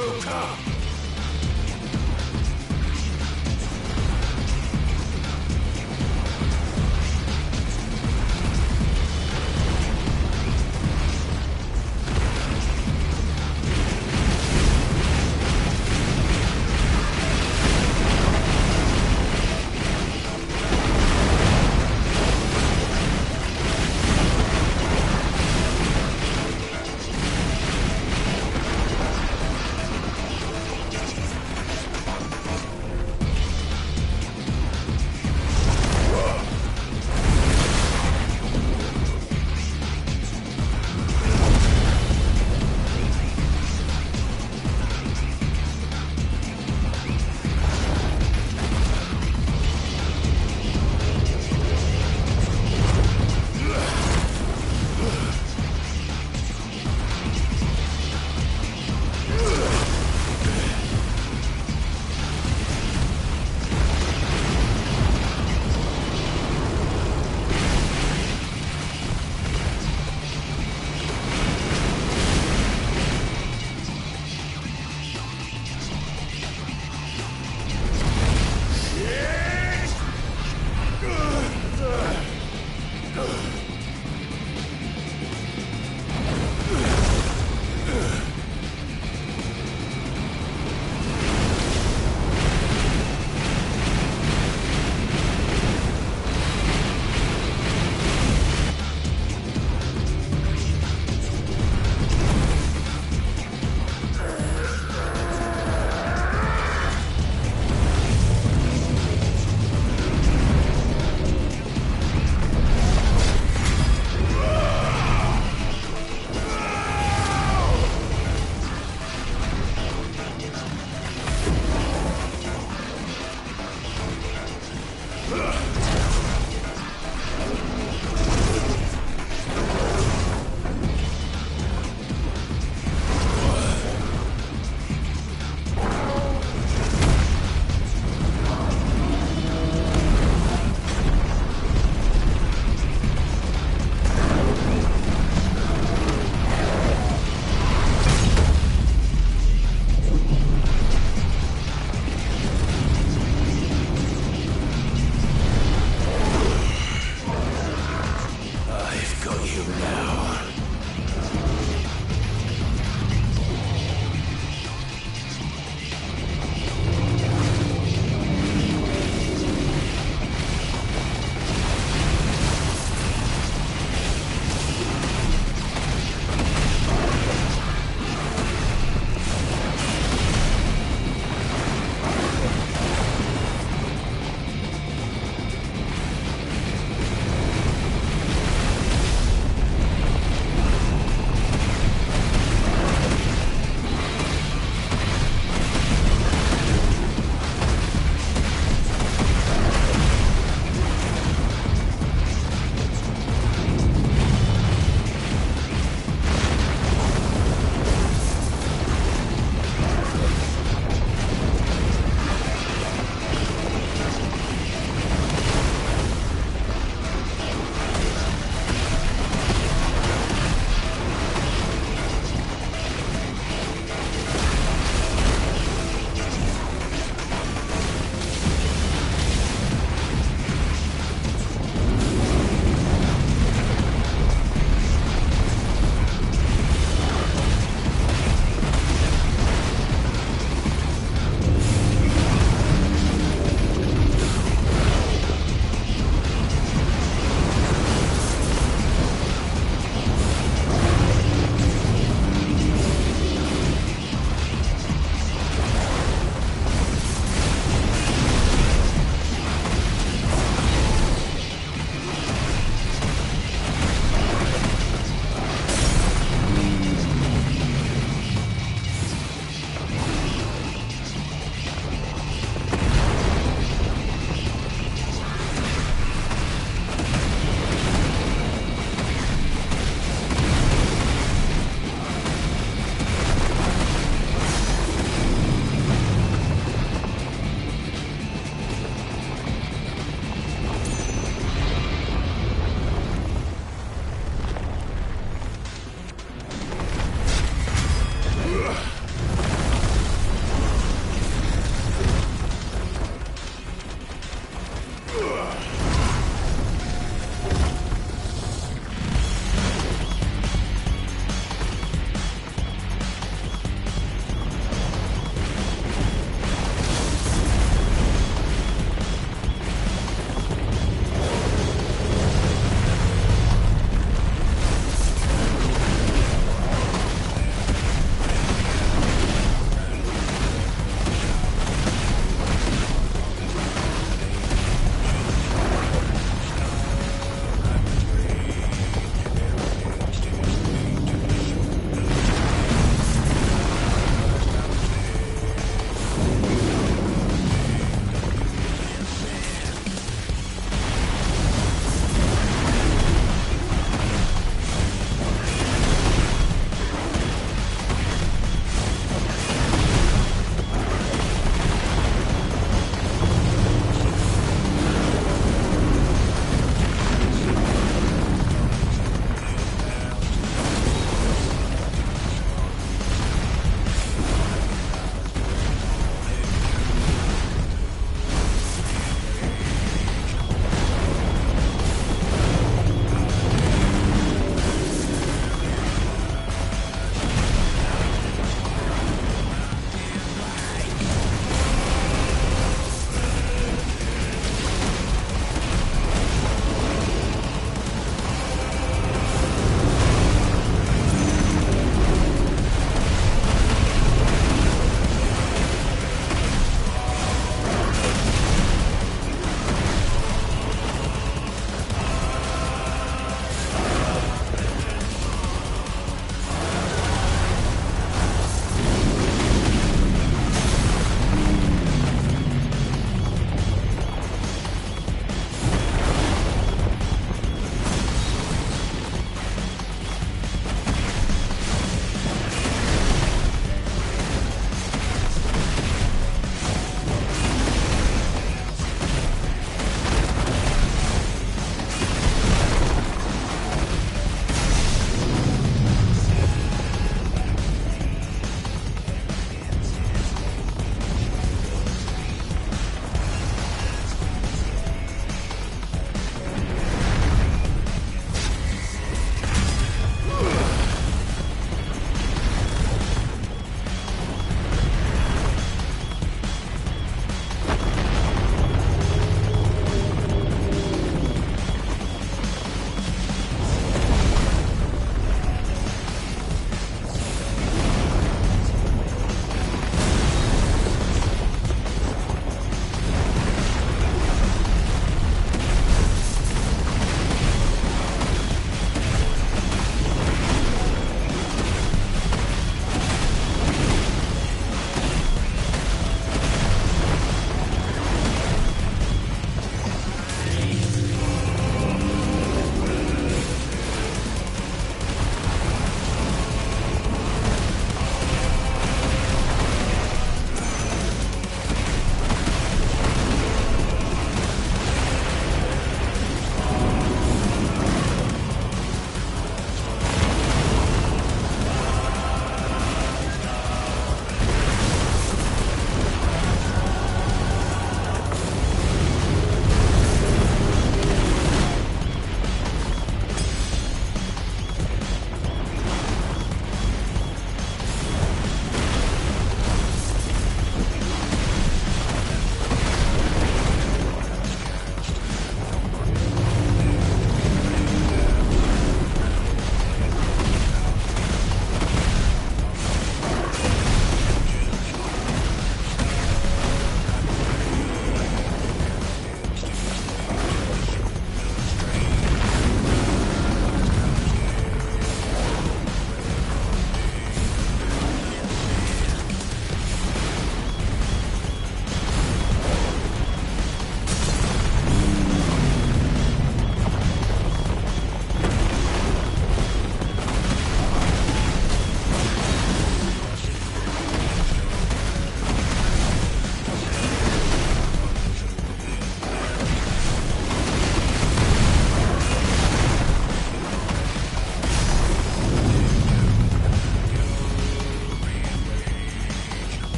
Tuka!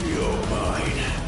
You're mine.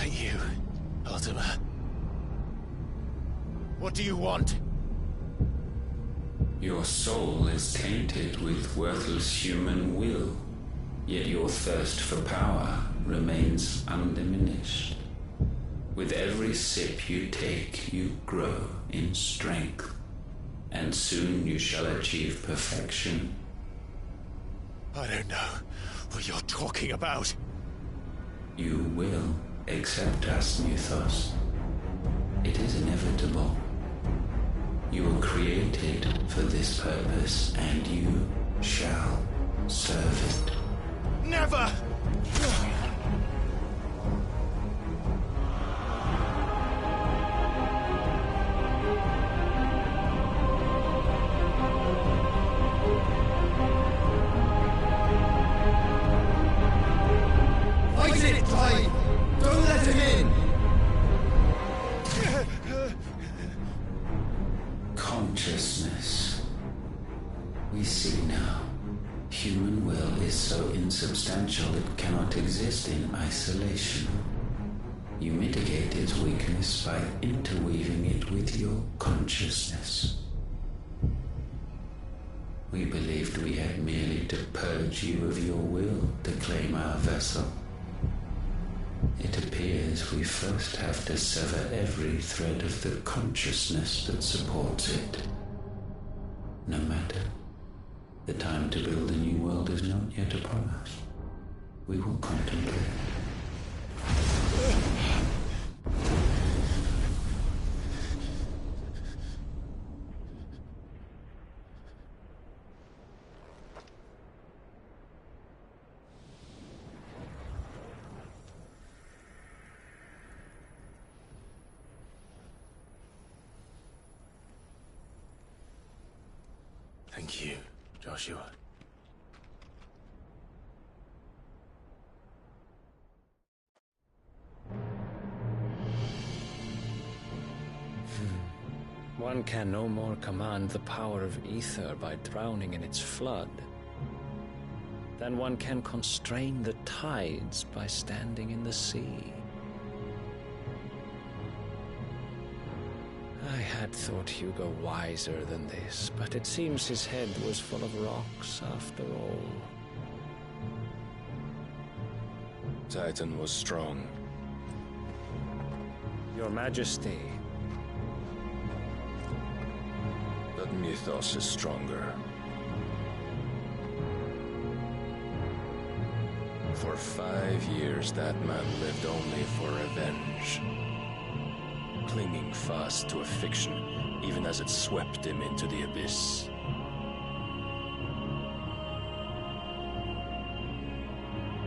that you, Ultima? What do you want? Your soul is tainted with worthless human will, yet your thirst for power remains undiminished. With every sip you take, you grow in strength, and soon you shall achieve perfection. I don't know what you're talking about. You will accept us, Mythos. It is inevitable. You were created for this purpose, and you shall serve it. Never! Fight it, Clyde! Don't let him in! Consciousness. We see now. Human will is so insubstantial it cannot exist in isolation. You mitigate its weakness by interweaving it with your consciousness. We believed we had merely to purge you of your will to claim our vessel. It appears we first have to sever every thread of the consciousness that supports it. No matter. The time to build a new world is not yet upon us. We will contemplate. Thank you, Joshua. One can no more command the power of ether by drowning in its flood than one can constrain the tides by standing in the sea. I had thought Hugo wiser than this, but it seems his head was full of rocks after all. Titan was strong. Your Majesty. But Mythos is stronger. For 5 years, that man lived only for revenge. Clinging fast to a fiction, even as it swept him into the abyss.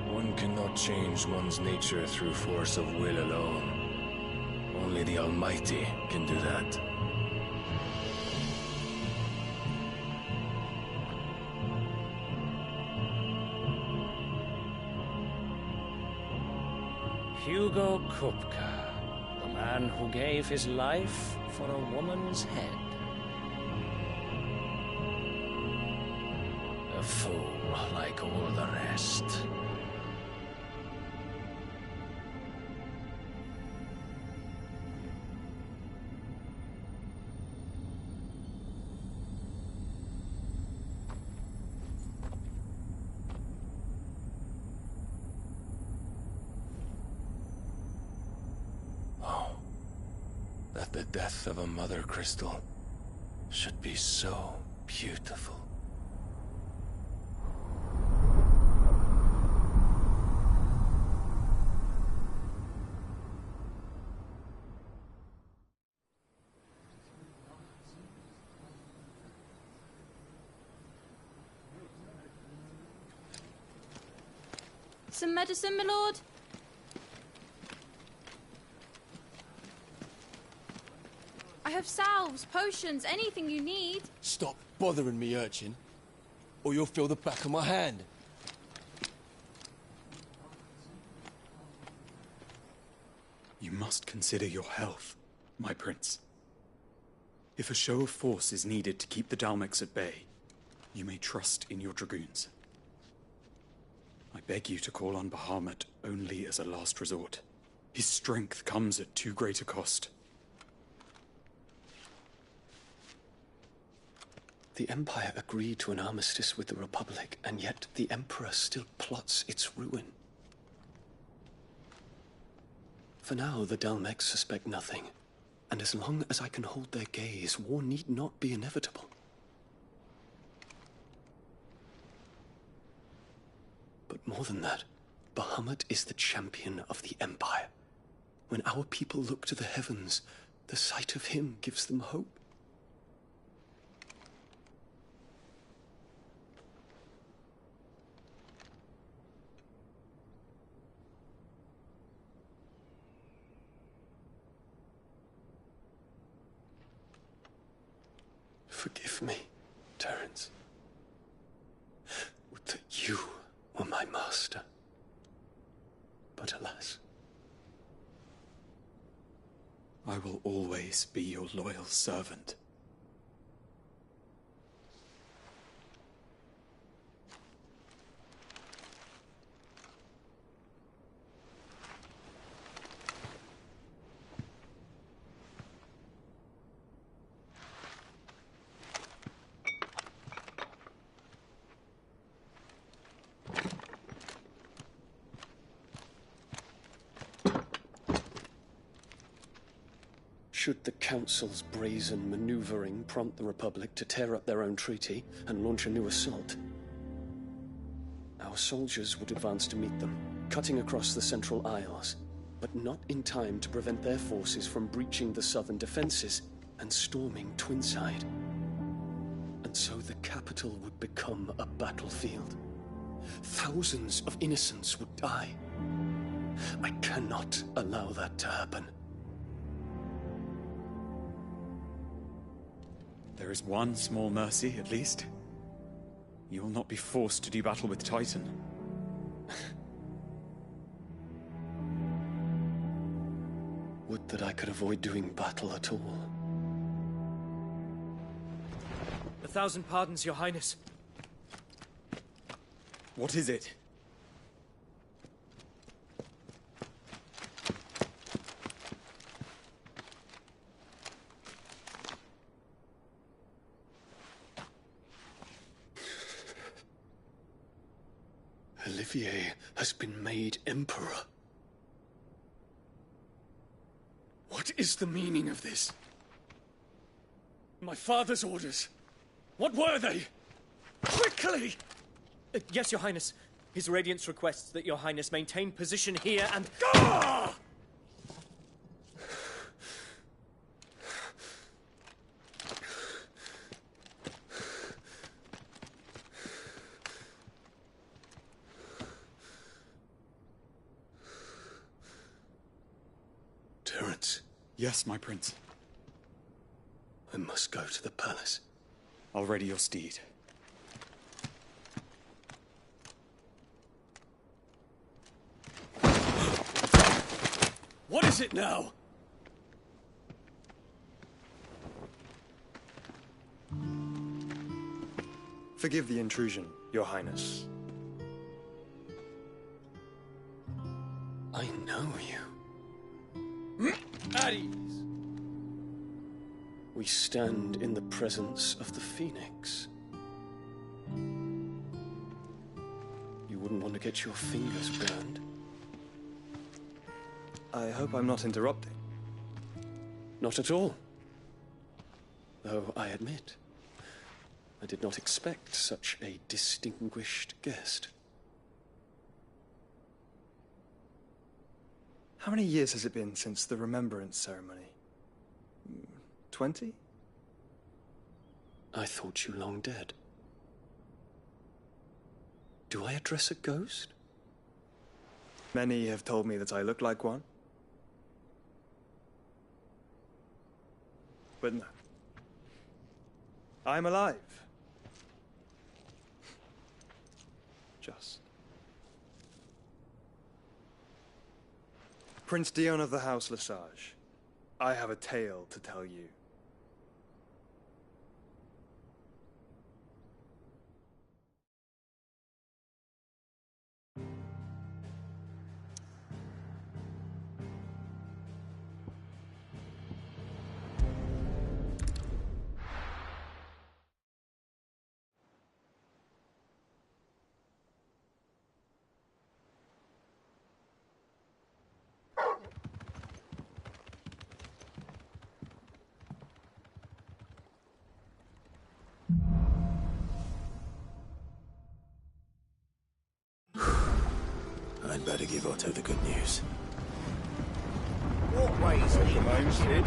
One cannot change one's nature through force of will alone. Only the Almighty can do that. Hugo Kupka. The man who gave his life for a woman's head. A fool like all the rest. That the death of a mother crystal should be so beautiful. Some medicine, my lord? I have salves, potions, anything you need. Stop bothering me, urchin, or you'll feel the back of my hand. You must consider your health, my prince. If a show of force is needed to keep the Dalmex at bay, you may trust in your dragoons. I beg you to call on Bahamut only as a last resort. His strength comes at too great a cost. The Empire agreed to an armistice with the Republic, and yet the Emperor still plots its ruin. For now, the Dalmex suspect nothing, and as long as I can hold their gaze, war need not be inevitable. But more than that, Bahamut is the champion of the Empire. When our people look to the heavens, the sight of him gives them hope. Forgive me, Terence. Would that you were my master. But alas. I will always be your loyal servant. Should the Council's brazen maneuvering prompt the Republic to tear up their own treaty and launch a new assault, our soldiers would advance to meet them, cutting across the Central Isles, but not in time to prevent their forces from breaching the southern defenses and storming Twinside. And so the capital would become a battlefield. Thousands of innocents would die. I cannot allow that to happen. There is one small mercy, at least. You will not be forced to do battle with Titan. Would that I could avoid doing battle at all. 1,000 pardons, Your Highness. What is it? Olivier has been made Emperor. What is the meaning of this? My father's orders. What were they? Quickly! Yes, Your Highness. His Radiance requests that Your Highness maintain position here and... Ah! Terence. Yes, my prince. I must go to the palace. I'll ready your steed. What is it now? Forgive the intrusion, Your Highness. I know you. At ease. We stand in the presence of the Phoenix. You wouldn't want to get your fingers burned. I hope I'm not interrupting. Not at all. Though I admit, I did not expect such a distinguished guest. How many years has it been since the Remembrance ceremony? 20? I thought you long dead. Do I address a ghost? Many have told me that I look like one. But no. I'm alive. Just. Prince Dion of the House Lesage, I have a tale to tell you. Otto the good news. What ways Remain, Sid.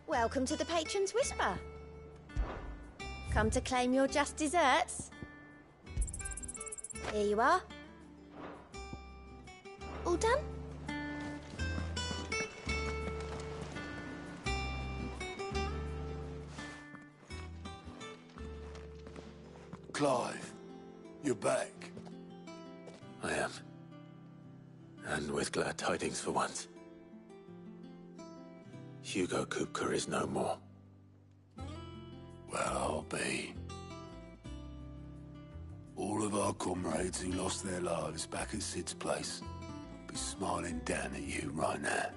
Welcome to the Patron's Whisper. Come to claim your just desserts? Here you are. All done? Clive, you're back. I am. And with glad tidings for once. Hugo Kupka is no more. Well, I'll be. All of our comrades who lost their lives back at Sid's place be smiling down at you right now.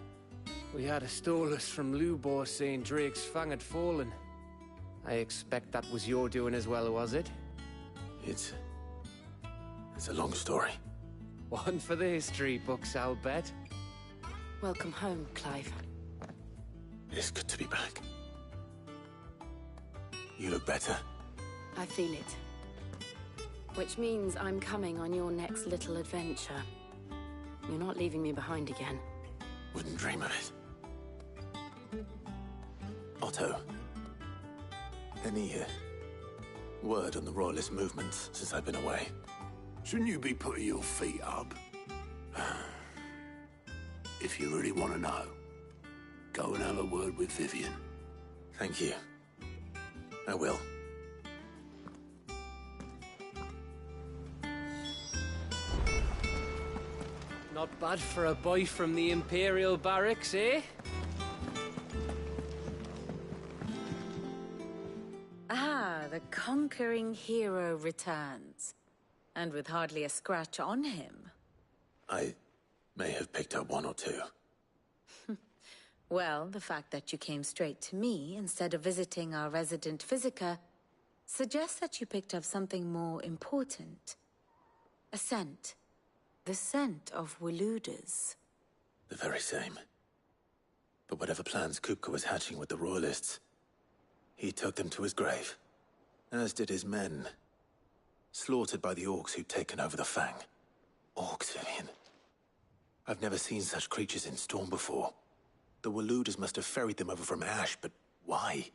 We had a stolus from Lubor saying Drake's Fang had fallen. I expect that was your doing as well, was it? It's a long story. One for the history books, I'll bet. Welcome home, Clive. It's good to be back. You look better. I feel it. Which means I'm coming on your next little adventure. You're not leaving me behind again. Wouldn't dream of it. Otto. Any word on the Royalist movements since I've been away? Shouldn't you be putting your feet up? If you really want to know, go and have a word with Vivian. Thank you. I will. Not bad for a boy from the Imperial Barracks, eh? Ah, the conquering hero returns. And with hardly a scratch on him. I may have picked up one or two. Well, the fact that you came straight to me instead of visiting our resident physiker suggests that you picked up something more important. A scent. The scent of Waludas. The very same. But whatever plans Kupka was hatching with the Royalists, he took them to his grave. As did his men. Slaughtered by the orcs who'd taken over the Fang. Orcs, Vivian. I've never seen such creatures in Storm before. The Waludas must have ferried them over from Ash, but why?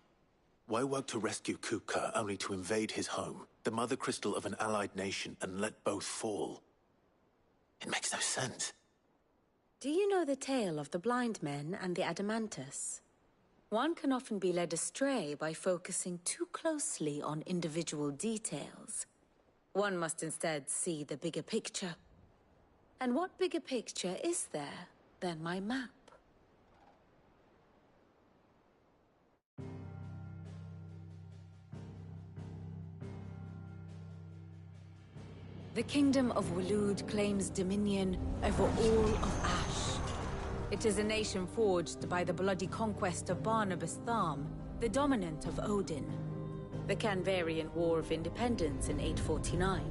Why work to rescue Kupka only to invade his home, the mother crystal of an allied nation, and let both fall? It makes no sense. Do you know the tale of the blind men and the Adamantus? One can often be led astray by focusing too closely on individual details. One must instead see the bigger picture. And what bigger picture is there than my map? The Kingdom of Waloed claims dominion over all of Ash. It is a nation forged by the bloody conquest of Barnabas Tharm, the dominant of Odin. The Canvarian War of Independence in 849.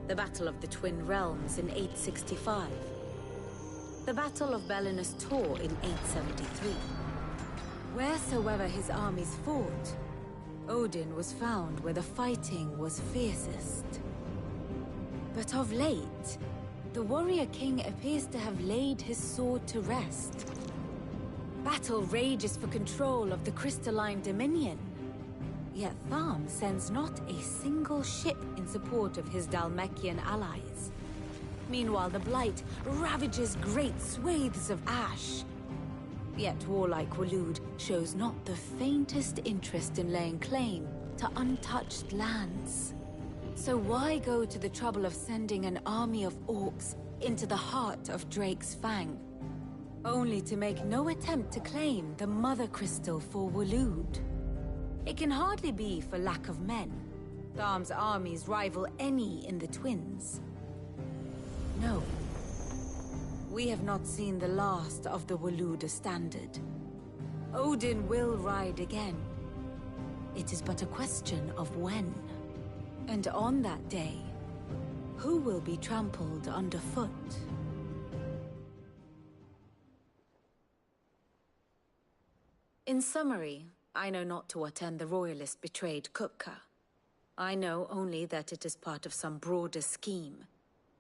The Battle of the Twin Realms in 865. The Battle of Belinus Tor in 873. Wheresoever his armies fought, Odin was found where the fighting was fiercest. But of late, the warrior king appears to have laid his sword to rest. Battle rages for control of the crystalline dominion. Yet Tharm sends not a single ship in support of his Dhalmekian allies. Meanwhile, the Blight ravages great swathes of ash. Yet warlike Waloed shows not the faintest interest in laying claim to untouched lands. So why go to the trouble of sending an army of orcs into the heart of Drake's Fang, only to make no attempt to claim the Mother Crystal for Waloed? It can hardly be for lack of men. Tharm's armies rival any in the Twins. No. We have not seen the last of the Waloed standard. Odin will ride again. It is but a question of when. And on that day, who will be trampled underfoot? In summary, I know not to what end the Royalist betrayed Kupka. I know only that it is part of some broader scheme.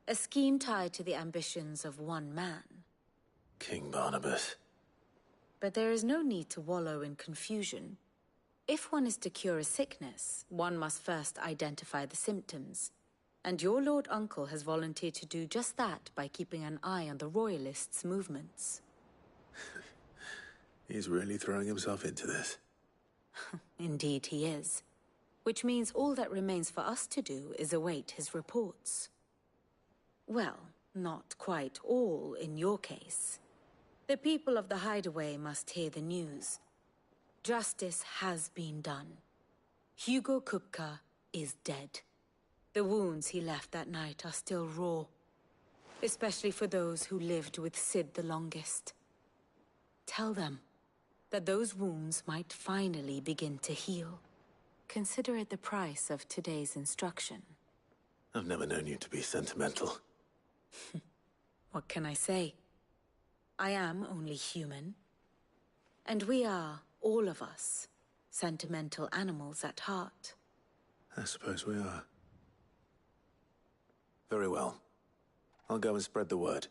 A scheme tied to the ambitions of one man. King Barnabas. But there is no need to wallow in confusion. If one is to cure a sickness, one must first identify the symptoms. And your Lord Uncle has volunteered to do just that by keeping an eye on the Royalists' movements. He's really throwing himself into this. Indeed he is. Which means all that remains for us to do is await his reports. Well, not quite all in your case. The people of the Hideaway must hear the news. Justice has been done. Hugo Kupka is dead. The wounds he left that night are still raw, especially for those who lived with Sid the longest. Tell them that those wounds might finally begin to heal. Consider it the price of today's instruction. I've never known you to be sentimental. What can I say? I am only human. And we are, all of us, sentimental animals at heart. I suppose we are. Very well. I'll go and spread the word.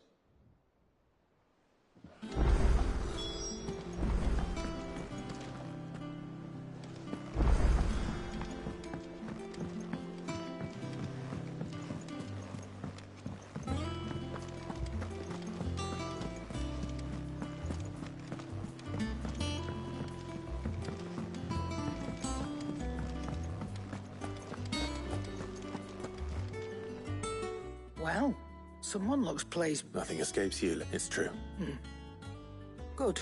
Well, someone looks pleased. Nothing escapes you, it's true. Good.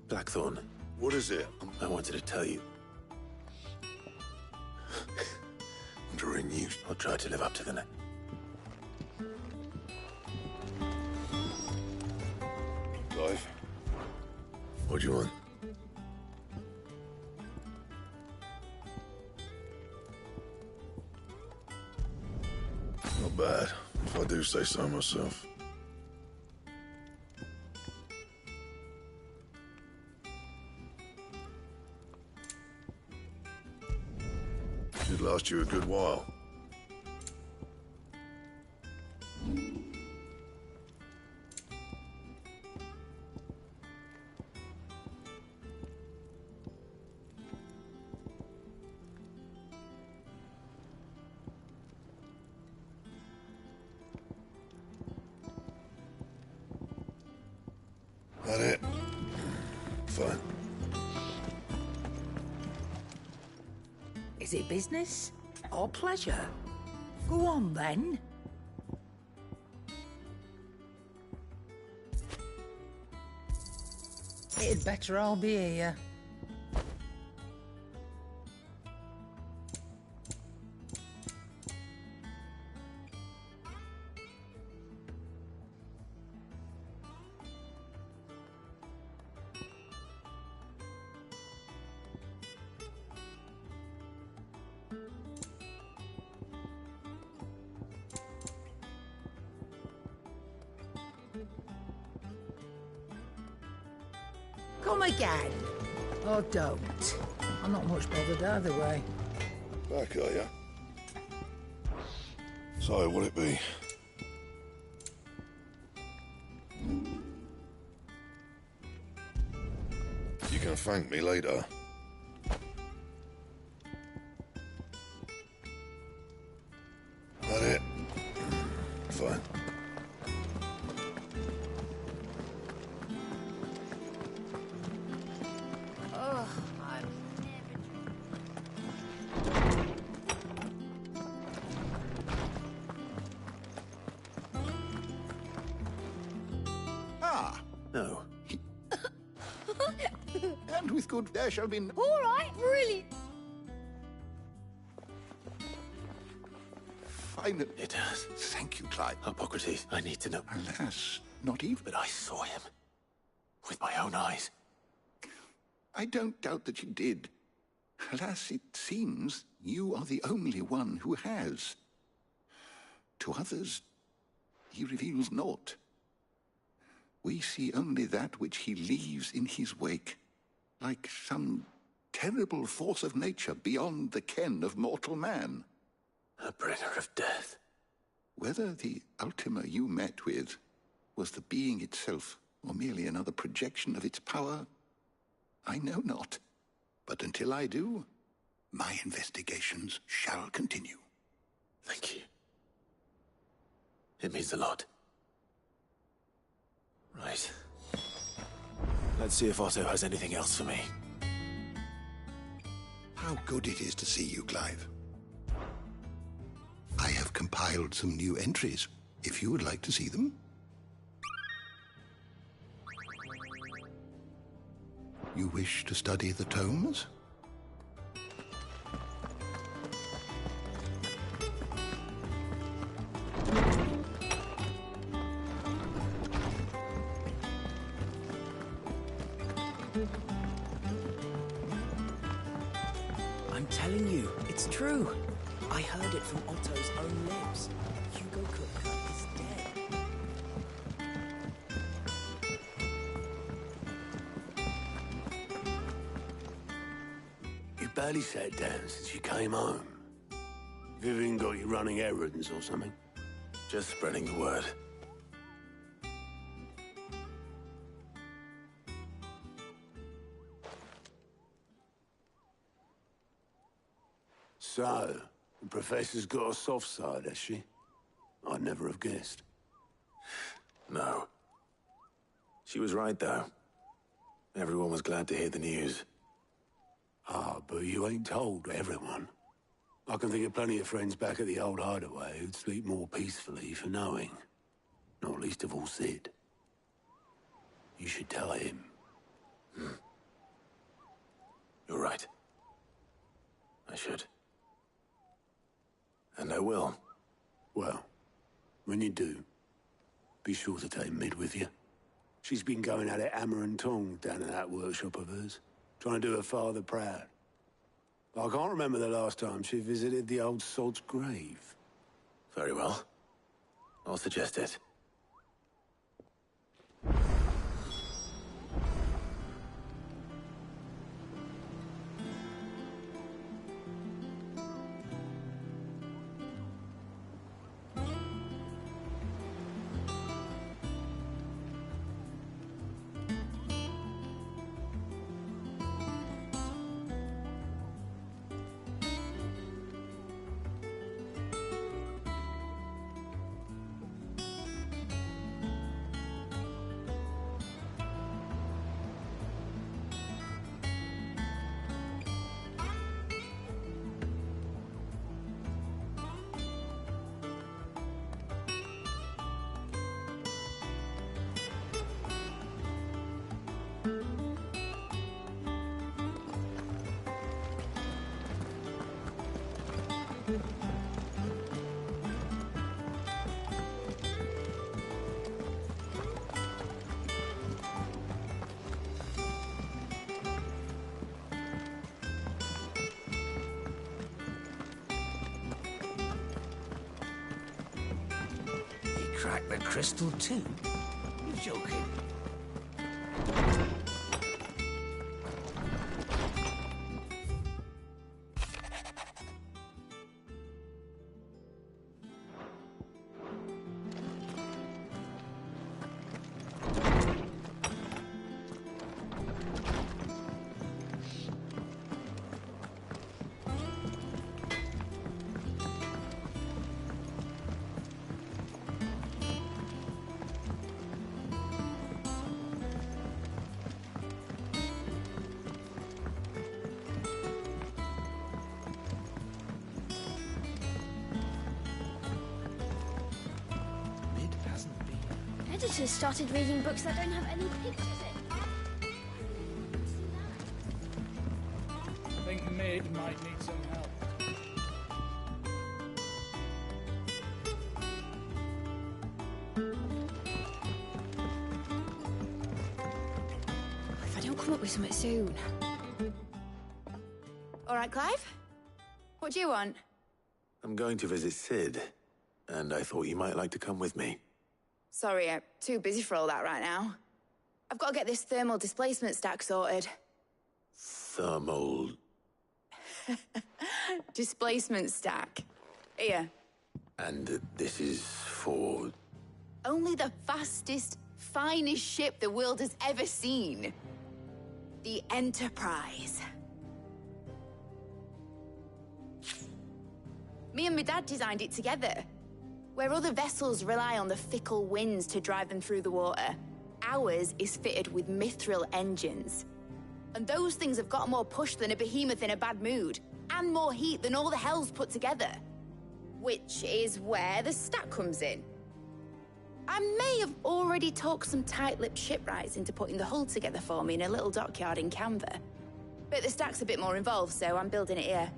Blackthorn. What is it? I wanted to tell you. During you. I'll try to live up to the name. Clive. What do you want? Not bad, if I do say so myself. Should last you a good while. That it? Fine. Is it business or pleasure? Go on, then. It'd better all be here. Come again. Or don't. I'm not much bothered either way. Back, are ya? So, what'll it be? You can thank me later. Ah. No. And with good there shall be... All right, really. Finally. It does. Thank you, Clive. Hippocrates, I need to know. Alas, not even... But I saw him. With my own eyes. I don't doubt that you did. Alas, it seems you are the only one who has. To others, he reveals naught. We see only that which he leaves in his wake, like some terrible force of nature beyond the ken of mortal man. A bringer of death. Whether the Ultima you met with was the being itself, or merely another projection of its power, I know not. But until I do, my investigations shall continue. Thank you. It means a lot. Right. Let's see if Otto has anything else for me. How good it is to see you, Clive. I have compiled some new entries, if you would like to see them. You wish to study the tomes? I'm telling you, it's true. I heard it from Otto's own lips. Hugo Kupka is dead. You barely sat down since you came home. Vivian got you running errands or something? Just spreading the word. So, the Professor's got a soft side, has she? I'd never have guessed. No. She was right, though. Everyone was glad to hear the news. Ah, but you ain't told everyone. I can think of plenty of friends back at the old hideaway who'd sleep more peacefully for knowing. Not least of all Sid. You should tell him. You're right. I should. And I will. Well, when you do, be sure to take Mid with you. She's been going at it hammer and tong down in that workshop of hers, trying to do her father proud. But I can't remember the last time she visited the old sod's grave. Very well. I'll suggest it. Crack the crystal too? You're joking. Editors started reading books that don't have any pictures in. I think Mid might need some help. If I don't come up with something soon. All right, Clive? What do you want? I'm going to visit Sid, and I thought you might like to come with me. Sorry, I'm too busy for all that right now. I've got to get this thermal displacement stack sorted. Thermal... Displacement stack. Here. And this is for... Only the fastest, finest ship the world has ever seen. The Enterprise. Me and my dad designed it together. Where other vessels rely on the fickle winds to drive them through the water, ours is fitted with mithril engines. And those things have got more push than a behemoth in a bad mood, and more heat than all the hells put together. Which is where the stack comes in. I may have already talked some tight-lipped shipwrights into putting the hull together for me in a little dockyard in Canva. But the stack's a bit more involved, so I'm building it here.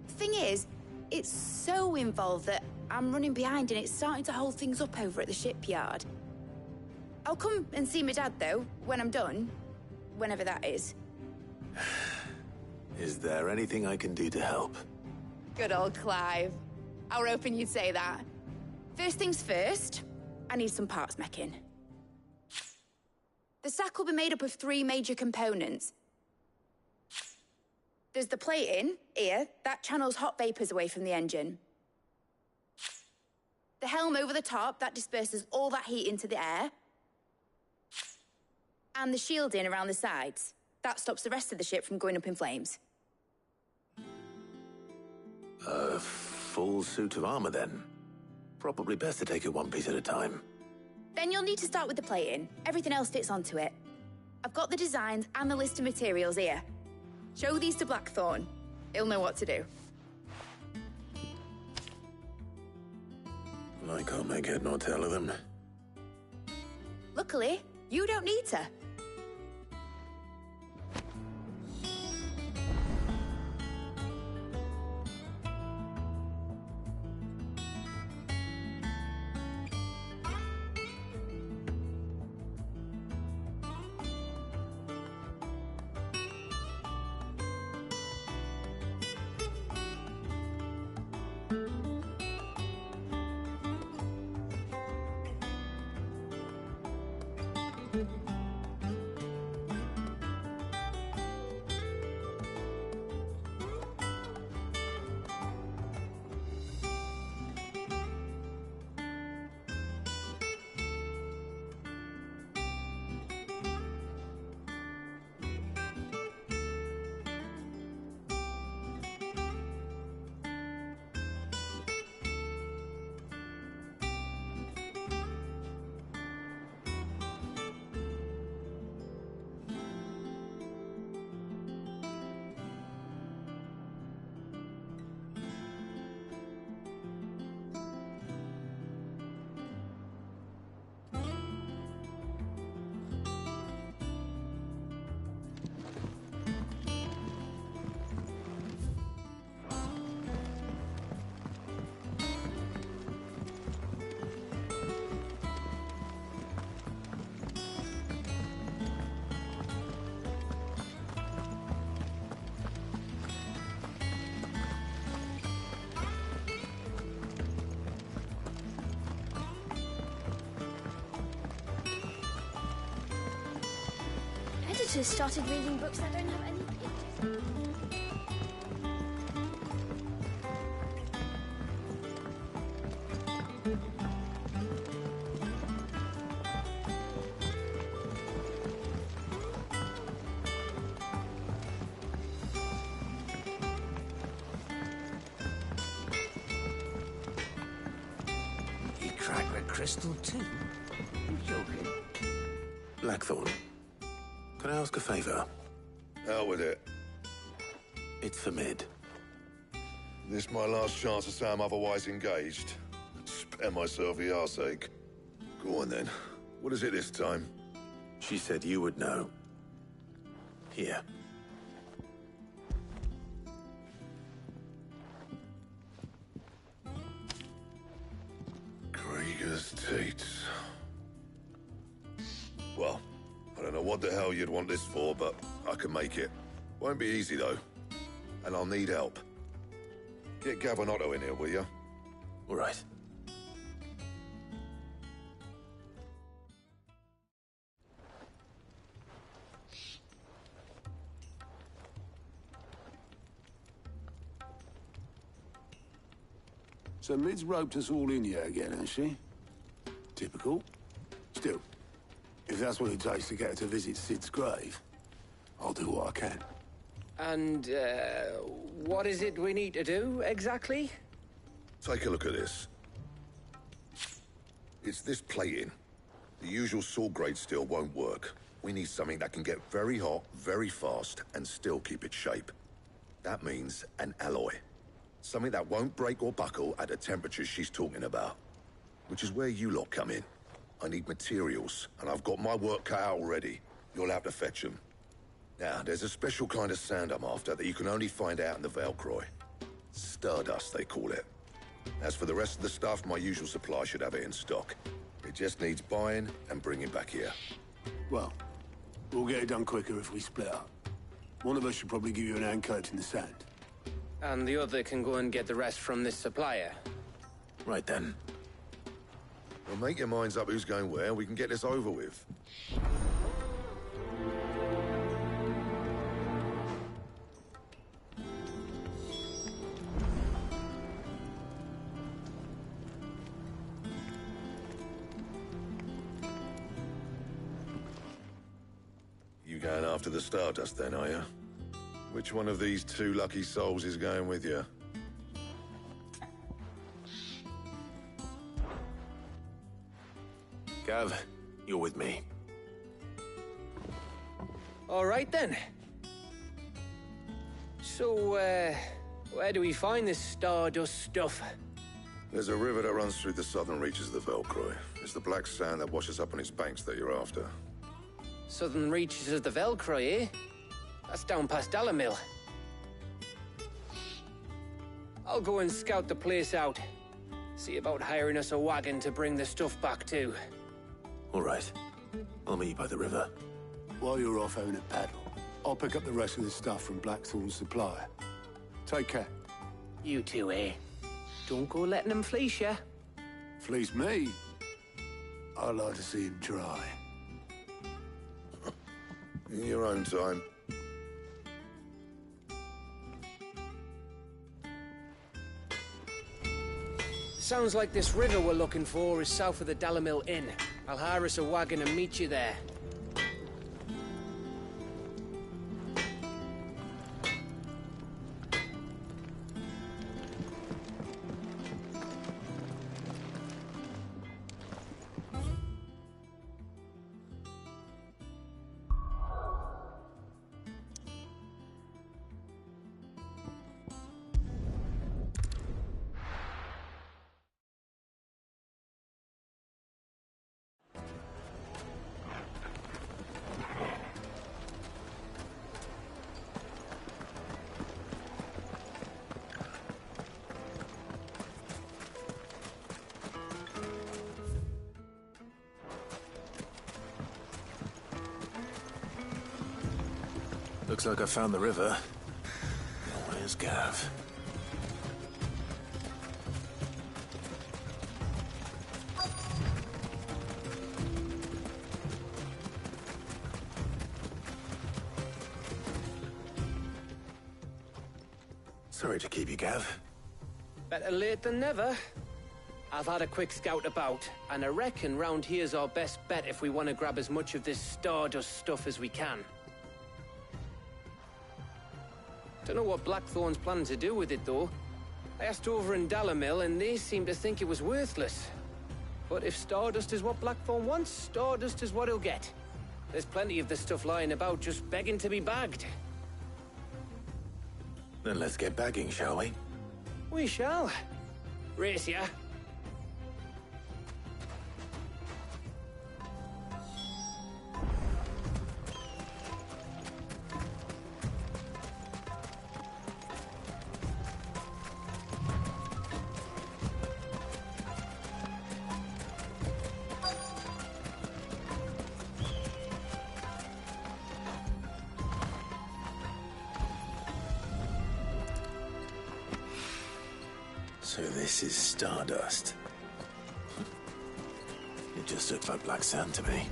Thing is, it's so involved that I'm running behind and it's starting to hold things up over at the shipyard. I'll come and see my dad, though, when I'm done. Whenever that is. Is there anything I can do to help? Good old Clive. I were hoping you'd say that. First things first, I need some parts meching. The stack will be made up of 3 major components. There's the plating, here, that channels hot vapors away from the engine. The helm over the top, that disperses all that heat into the air. And the shielding around the sides. That stops the rest of the ship from going up in flames. A full suit of armor, then. Probably best to take it one piece at a time. Then you'll need to start with the plating. Everything else fits onto it. I've got the designs and the list of materials here. Show these to Blackthorn. He'll know what to do. I can't make head nor tail of them. Luckily, you don't need to. Editors started reading books that don't have any pictures. He cracked the crystal too? You joking? Blackthorn, can I ask a favor? Out with it. It's for Mid. This my last chance to say I'm otherwise engaged. Spare myself for your sake. Go on then. What is it this time? She said you would know. Here. Krieger's Tates. Well, I don't know what the hell you'd want this for, but I can make it. Won't be easy, though. And I'll need help. Get Gav and Otto in here, will you? All right. So Mid's roped us all in here again, has she? Typical. Still, if that's what it takes to get her to visit Sid's grave, I'll do what I can. And, what is it we need to do, exactly? Take a look at this. It's this plating. The usual sword-grade steel won't work. We need something that can get very hot, very fast, and still keep its shape. That means an alloy. Something that won't break or buckle at the temperatures she's talking about. Which is where you lot come in. I need materials, and I've got my work cut out already. You'll have to fetch them. Now, there's a special kind of sand I'm after that you can only find out in the Velcroy. Stardust, they call it. As for the rest of the stuff, my usual supply should have it in stock. It just needs buying and bringing back here. Well, we'll get it done quicker if we split up. One of us should probably give you an hand coating the sand. And the other can go and get the rest from this supplier. Right then. Well, make your minds up who's going where, we can get this over with. You going after the Stardust then, are you? Which one of these two lucky souls is going with you? Gav, you're with me. All right, then. So, where do we find this Stardust stuff? There's a river that runs through the southern reaches of the Velcroy. It's the black sand that washes up on its banks that you're after. Southern reaches of the Velcroy, eh? That's down past Dalamil. I'll go and scout the place out. See about hiring us a wagon to bring the stuff back to. All right. I'll meet you by the river. While you're off having a paddle, I'll pick up the rest of the stuff from Blackthorn's supplier. Take care. You two, eh? Don't go letting them fleece ya. Fleece me? I'd like to see him try. In your own time. Sounds like this river we're looking for is south of the Dalamil Inn. I'll hire us a wagon and meet you there. Looks like I found the river. Where's Gav? Sorry to keep you, Gav. Better late than never. I've had a quick scout about, and I reckon round here's our best bet if we want to grab as much of this Stardust stuff as we can. Don't know what Blackthorn's planning to do with it, though. I asked over in Dalamil, and they seem to think it was worthless. But if Stardust is what Blackthorn wants, Stardust is what he'll get. There's plenty of this stuff lying about, just begging to be bagged. Then let's get bagging, shall we? We shall. Race ya. So this is stardust. It just looked like black sand to me.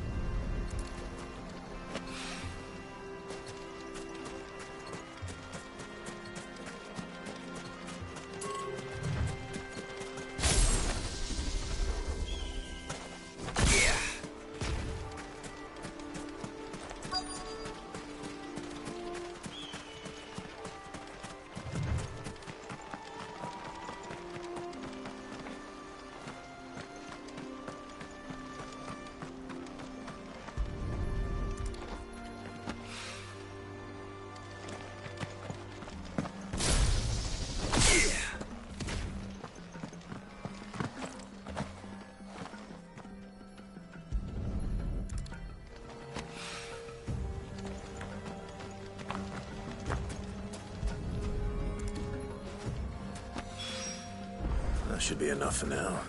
That should be enough for now.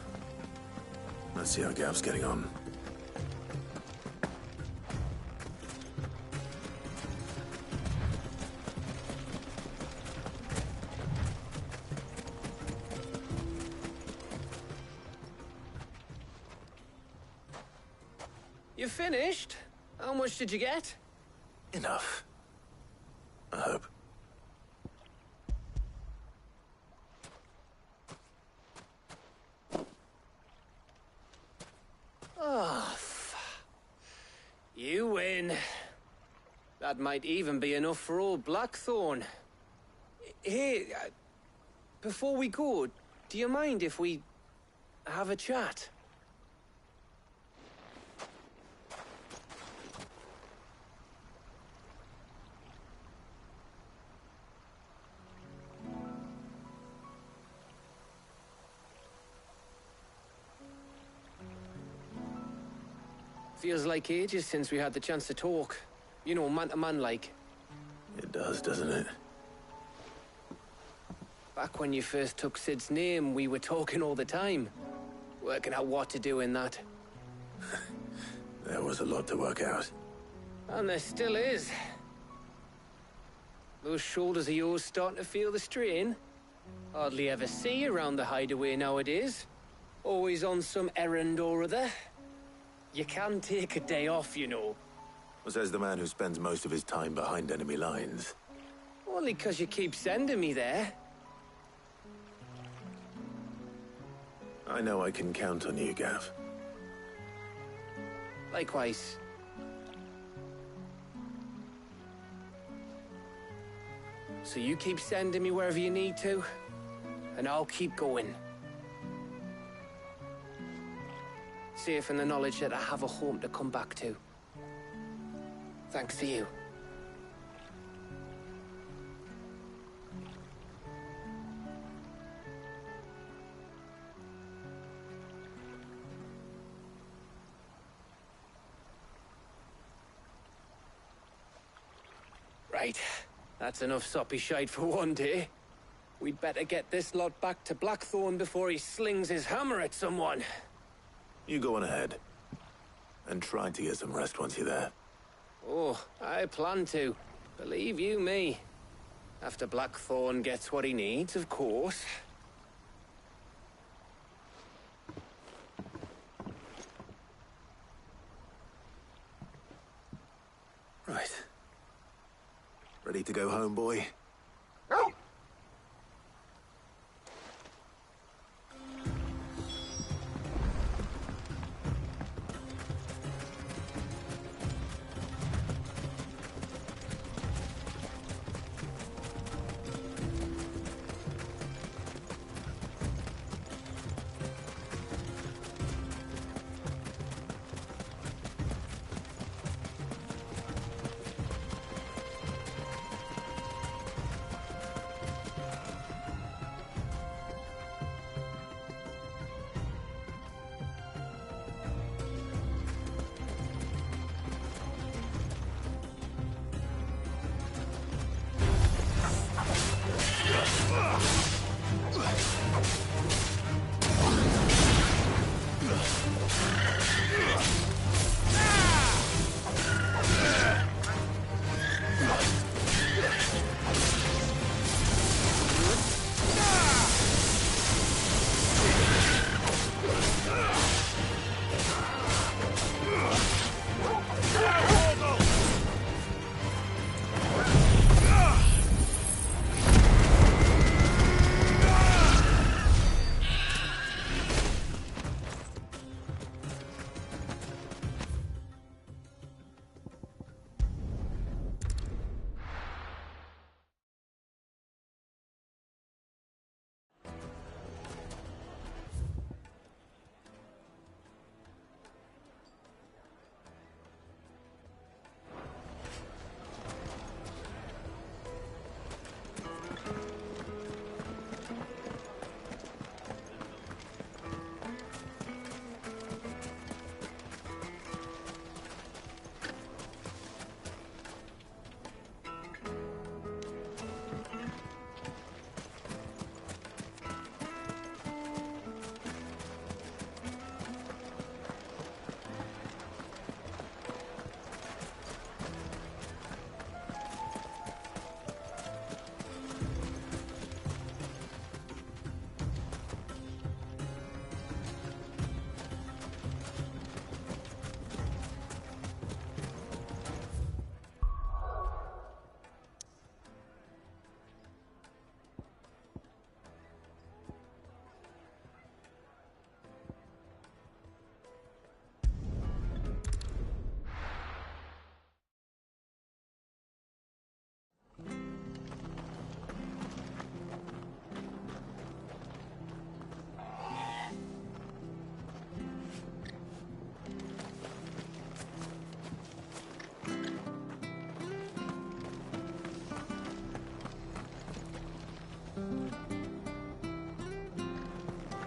Let's see how Gav's getting on. You finished? How much did you get? Enough. I hope. Oh, you win. That might even be enough for old Blackthorn. Hey, before we go, do you mind if we have a chat? Feels like ages since we had the chance to talk. You know, man to man like. It does, doesn't it? Back when you first took Sid's name, we were talking all the time. Working out what to do in that. There was a lot to work out. And there still is. Those shoulders of yours starting to feel the strain. Hardly ever see you around the hideaway nowadays. Always on some errand or other. You can take a day off, you know. Says the man who spends most of his time behind enemy lines. Only 'cause you keep sending me there. I know I can count on you, Gav. Likewise. So you keep sending me wherever you need to, and I'll keep going. Safe in the knowledge that I have a home to come back to. Thanks to you. Right. That's enough soppy shite for one day. We'd better get this lot back to Blackthorn before he slings his hammer at someone. You go on ahead. And try to get some rest once you're there. Oh, I plan to. Believe you me. After Blackthorn gets what he needs, of course. Right. Ready to go home, boy?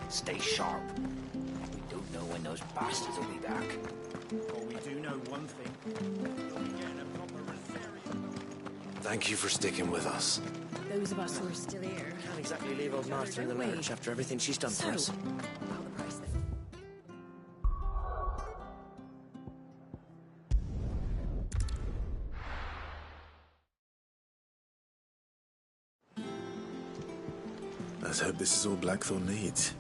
Stay sharp. We don't know when those bastards will be back. Oh, we do know one thing. You'll be getting a proper Rosario. Thank you for sticking with us. Those of us who are still here. Can't exactly leave old Martha in the lurch after everything she's done for us. About the price then. Let's hope this is all Blackthorn needs.